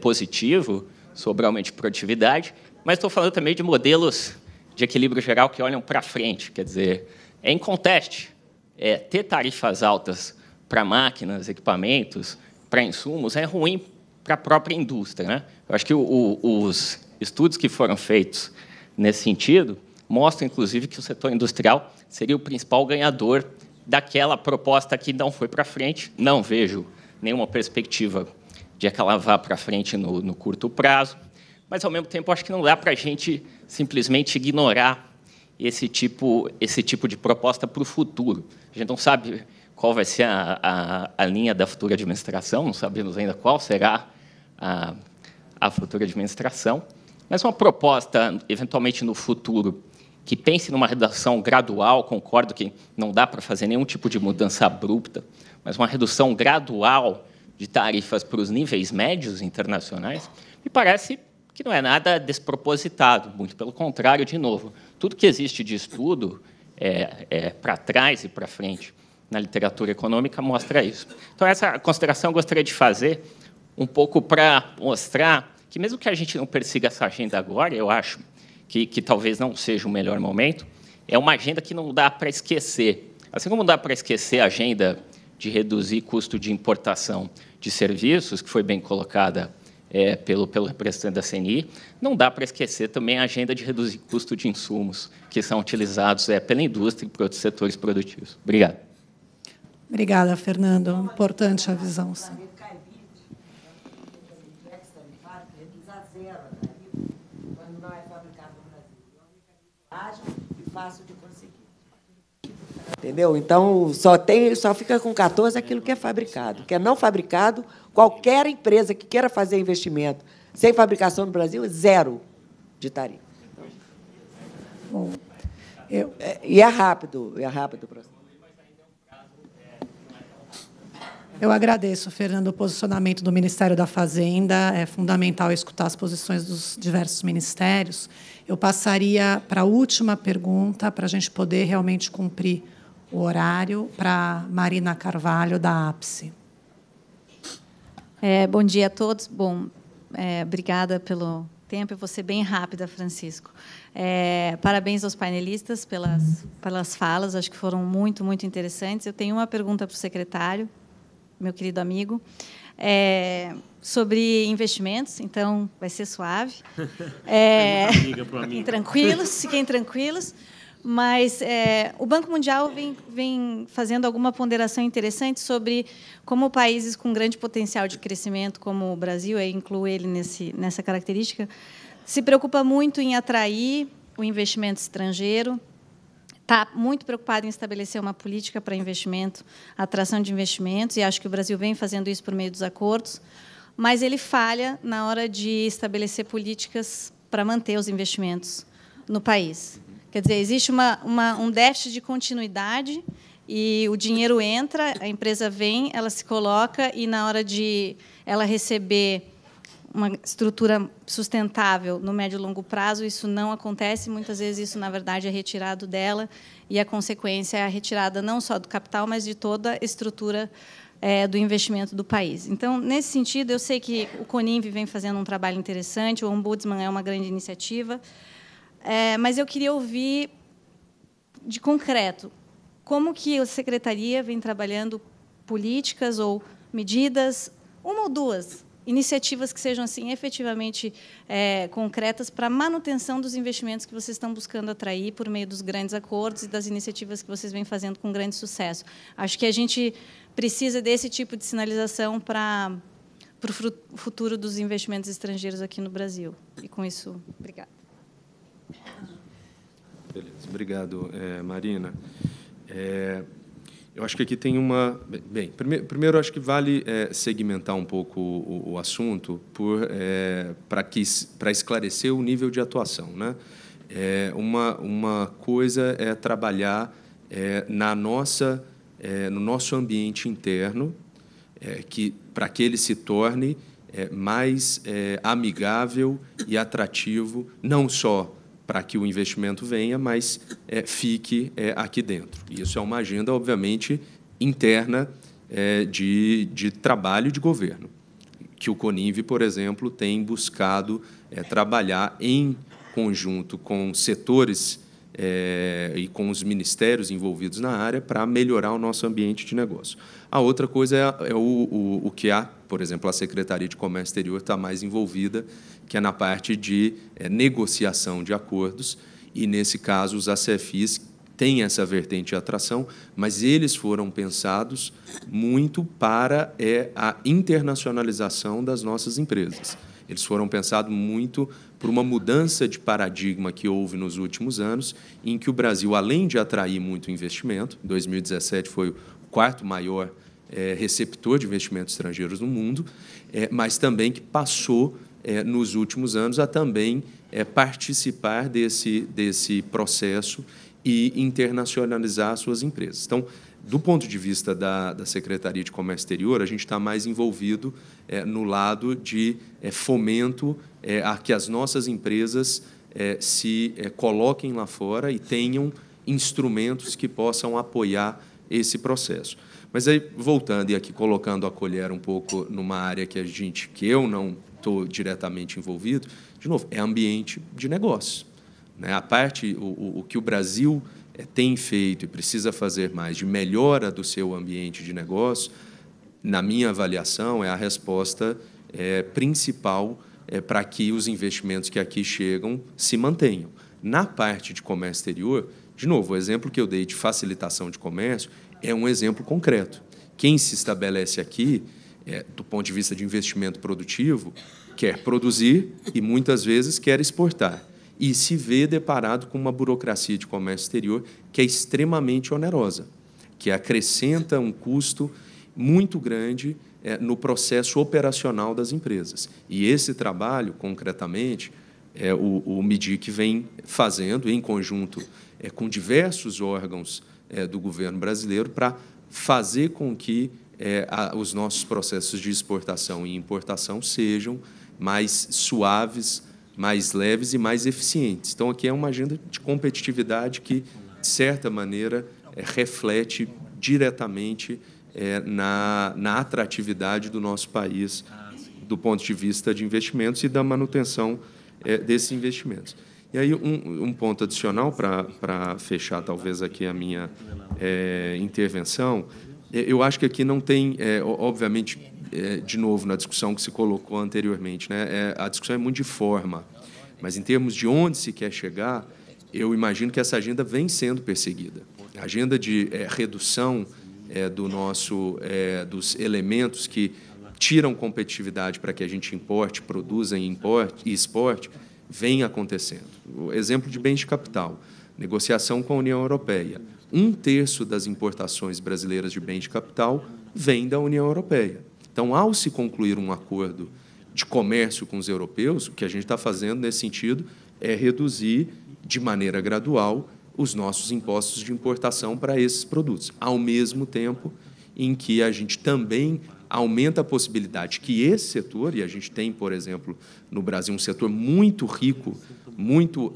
F: positivo sobre aumento de produtividade, mas estou falando também de modelos de equilíbrio geral que olham para frente. Quer dizer, em conteste, ter tarifas altas para máquinas, equipamentos, para insumos, é ruim para a própria indústria, né? Eu acho que os estudos que foram feitos nesse sentido mostram, inclusive, que o setor industrial seria o principal ganhador daquela proposta que não foi para frente. Não vejo nenhuma perspectiva de que ela vá para frente no curto prazo, mas, ao mesmo tempo, acho que não dá para a gente simplesmente ignorar esse tipo de proposta para o futuro. A gente não sabe qual vai ser a linha da futura administração, não sabemos ainda qual será a futura administração, mas uma proposta, eventualmente, no futuro, que pense numa redução gradual, concordo que não dá para fazer nenhum tipo de mudança abrupta, mas uma redução gradual de tarifas para os níveis médios internacionais, me parece que não é nada despropositado, muito pelo contrário, de novo. Tudo que existe de estudo para trás e para frente na literatura econômica mostra isso. Então, essa consideração eu gostaria de fazer um pouco para mostrar que, mesmo que a gente não persiga essa agenda agora, eu acho que talvez não seja o melhor momento, é uma agenda que não dá para esquecer. Assim como não dá para esquecer a agenda de reduzir custo de importação de serviços, que foi bem colocada pelo representante da CNI, não dá para esquecer também a agenda de reduzir custo de insumos que são utilizados pela indústria e por outros setores produtivos. Obrigado.
A: Obrigada, Fernando. Importante a visão. Sim.
E: Fácil de conseguir. Entendeu? Então, só fica com 14 aquilo que é fabricado. Que é não fabricado, qualquer empresa que queira fazer investimento sem fabricação no Brasil, 0 de tarifa.
A: Bom,
E: e é rápido o processo.
A: Eu agradeço, Fernando, o posicionamento do Ministério da Fazenda. É fundamental escutar as posições dos diversos ministérios. Eu passaria para a última pergunta, para a gente poder realmente cumprir o horário, para Marina Carvalho, da APSE.
G: Bom dia a todos. Bom, obrigada pelo tempo. Eu vou ser bem rápida, Francisco. Parabéns aos painelistas pelas falas, acho que foram muito, muito interessantes. Eu tenho uma pergunta para o secretário, meu querido amigo, sobre investimentos, então vai ser suave. Fiquem tranquilos. Mas o Banco Mundial vem fazendo alguma ponderação interessante sobre como países com grande potencial de crescimento, como o Brasil, incluo ele nessa característica, se preocupa muito em atrair o investimento estrangeiro, está muito preocupado em estabelecer uma política para investimento, atração de investimentos, e acho que o Brasil vem fazendo isso por meio dos acordos, mas ele falha na hora de estabelecer políticas para manter os investimentos no país. Quer dizer, existe um déficit de continuidade e o dinheiro entra, a empresa vem, ela se coloca e, na hora de ela receber uma estrutura sustentável no médio e longo prazo, isso não acontece. Muitas vezes isso, na verdade, é retirado dela e a consequência é a retirada não só do capital, mas de toda a estrutura do investimento do país. Então, nesse sentido, eu sei que o CONINV vem fazendo um trabalho interessante, o Ombudsman é uma grande iniciativa, mas eu queria ouvir, de concreto, como que a Secretaria vem trabalhando políticas ou medidas, uma ou duas, iniciativas que sejam assim efetivamente concretas para a manutenção dos investimentos que vocês estão buscando atrair por meio dos grandes acordos e das iniciativas que vocês vêm fazendo com grande sucesso. Acho que a gente precisa desse tipo de sinalização para o futuro dos investimentos estrangeiros aqui no Brasil. E, com isso, obrigada.
B: Beleza, obrigado, Marina. Eu acho que aqui tem uma... Bem, primeiro acho que vale segmentar um pouco o assunto para esclarecer o nível de atuação, né? Uma coisa é trabalhar no nosso ambiente interno, para que ele se torne mais amigável e atrativo, não só para que o investimento venha, mas fique aqui dentro. Isso é uma agenda, obviamente, interna de trabalho de governo, que o CONINV, por exemplo, tem buscado trabalhar em conjunto com setores e com os ministérios envolvidos na área para melhorar o nosso ambiente de negócio. A outra coisa é o que por exemplo, a Secretaria de Comércio Exterior está mais envolvida, que é na parte de negociação de acordos, e, nesse caso, os ACFIs têm essa vertente de atração, mas eles foram pensados muito para a internacionalização das nossas empresas. Eles foram pensados muito por uma mudança de paradigma que houve nos últimos anos, em que o Brasil, além de atrair muito investimento, em 2017 foi o quarto maior receptor de investimentos estrangeiros no mundo, mas também que passou, nos últimos anos, a também participar desse processo e internacionalizar suas empresas. Então, do ponto de vista da Secretaria de Comércio Exterior, a gente está mais envolvido no lado de fomento a que as nossas empresas se coloquem lá fora e tenham instrumentos que possam apoiar esse processo. Mas aí, voltando e aqui colocando a colher um pouco numa área que eu não estou diretamente envolvido, de novo, é ambiente de negócio, né? A parte, o que o Brasil tem feito e precisa fazer mais de melhora do seu ambiente de negócio, na minha avaliação, é a resposta principal para que os investimentos que aqui chegam se mantenham. Na parte de comércio exterior, de novo, o exemplo que eu dei de facilitação de comércio é um exemplo concreto. Quem se estabelece aqui, do ponto de vista de investimento produtivo, quer produzir e, muitas vezes, quer exportar. E se vê deparado com uma burocracia de comércio exterior que é extremamente onerosa, que acrescenta um custo muito grande no processo operacional das empresas. E esse trabalho, concretamente, o MIDIC vem fazendo, em conjunto com diversos órgãos do governo brasileiro, para fazer com que os nossos processos de exportação e importação sejam mais suaves, mais leves e mais eficientes. Então, aqui é uma agenda de competitividade que, de certa maneira, reflete diretamente na atratividade do nosso país, do ponto de vista de investimentos e da manutenção desses investimentos. E aí, um ponto adicional para fechar, talvez, aqui a minha intervenção, eu acho que aqui não tem, obviamente, de novo, na discussão que se colocou anteriormente, né, a discussão é muito de forma, mas, em termos de onde se quer chegar, eu imagino que essa agenda vem sendo perseguida. A agenda de redução dos elementos que tiram competitividade para que a gente importe, produza e exporte, vem acontecendo. O exemplo de bens de capital, negociação com a União Europeia. 1/3 das importações brasileiras de bens de capital vem da União Europeia. Então, ao se concluir um acordo de comércio com os europeus, o que a gente está fazendo nesse sentido é reduzir, de maneira gradual, os nossos impostos de importação para esses produtos, ao mesmo tempo em que a gente também aumenta a possibilidade que esse setor, e a gente tem, por exemplo, no Brasil, um setor muito rico, muito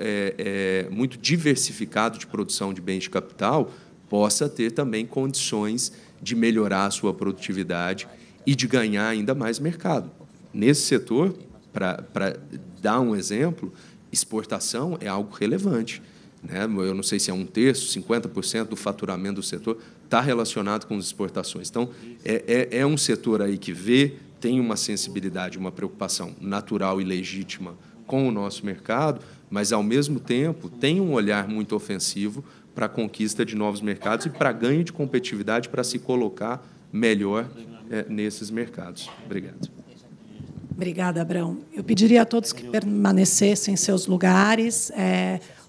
B: diversificado de produção de bens de capital, possa ter também condições de melhorar a sua produtividade e de ganhar ainda mais mercado. Nesse setor, para dar um exemplo, exportação é algo relevante, né? Eu não sei se é 1/3, 50% do faturamento do setor está relacionado com as exportações. Então, é um setor aí que tem uma sensibilidade, uma preocupação natural e legítima com o nosso mercado, mas, ao mesmo tempo, tem um olhar muito ofensivo para a conquista de novos mercados e para ganho de competitividade, para se colocar melhor nesses mercados. Obrigado.
A: Obrigada, Abrão. Eu pediria a todos que permanecessem em seus lugares.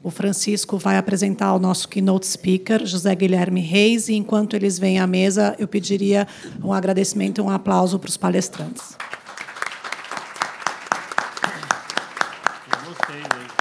A: O Francisco vai apresentar o nosso keynote speaker, José Guilherme Reis, e, enquanto eles vêm à mesa, eu pediria um agradecimento e um aplauso para os palestrantes.
C: Eu gostei, né?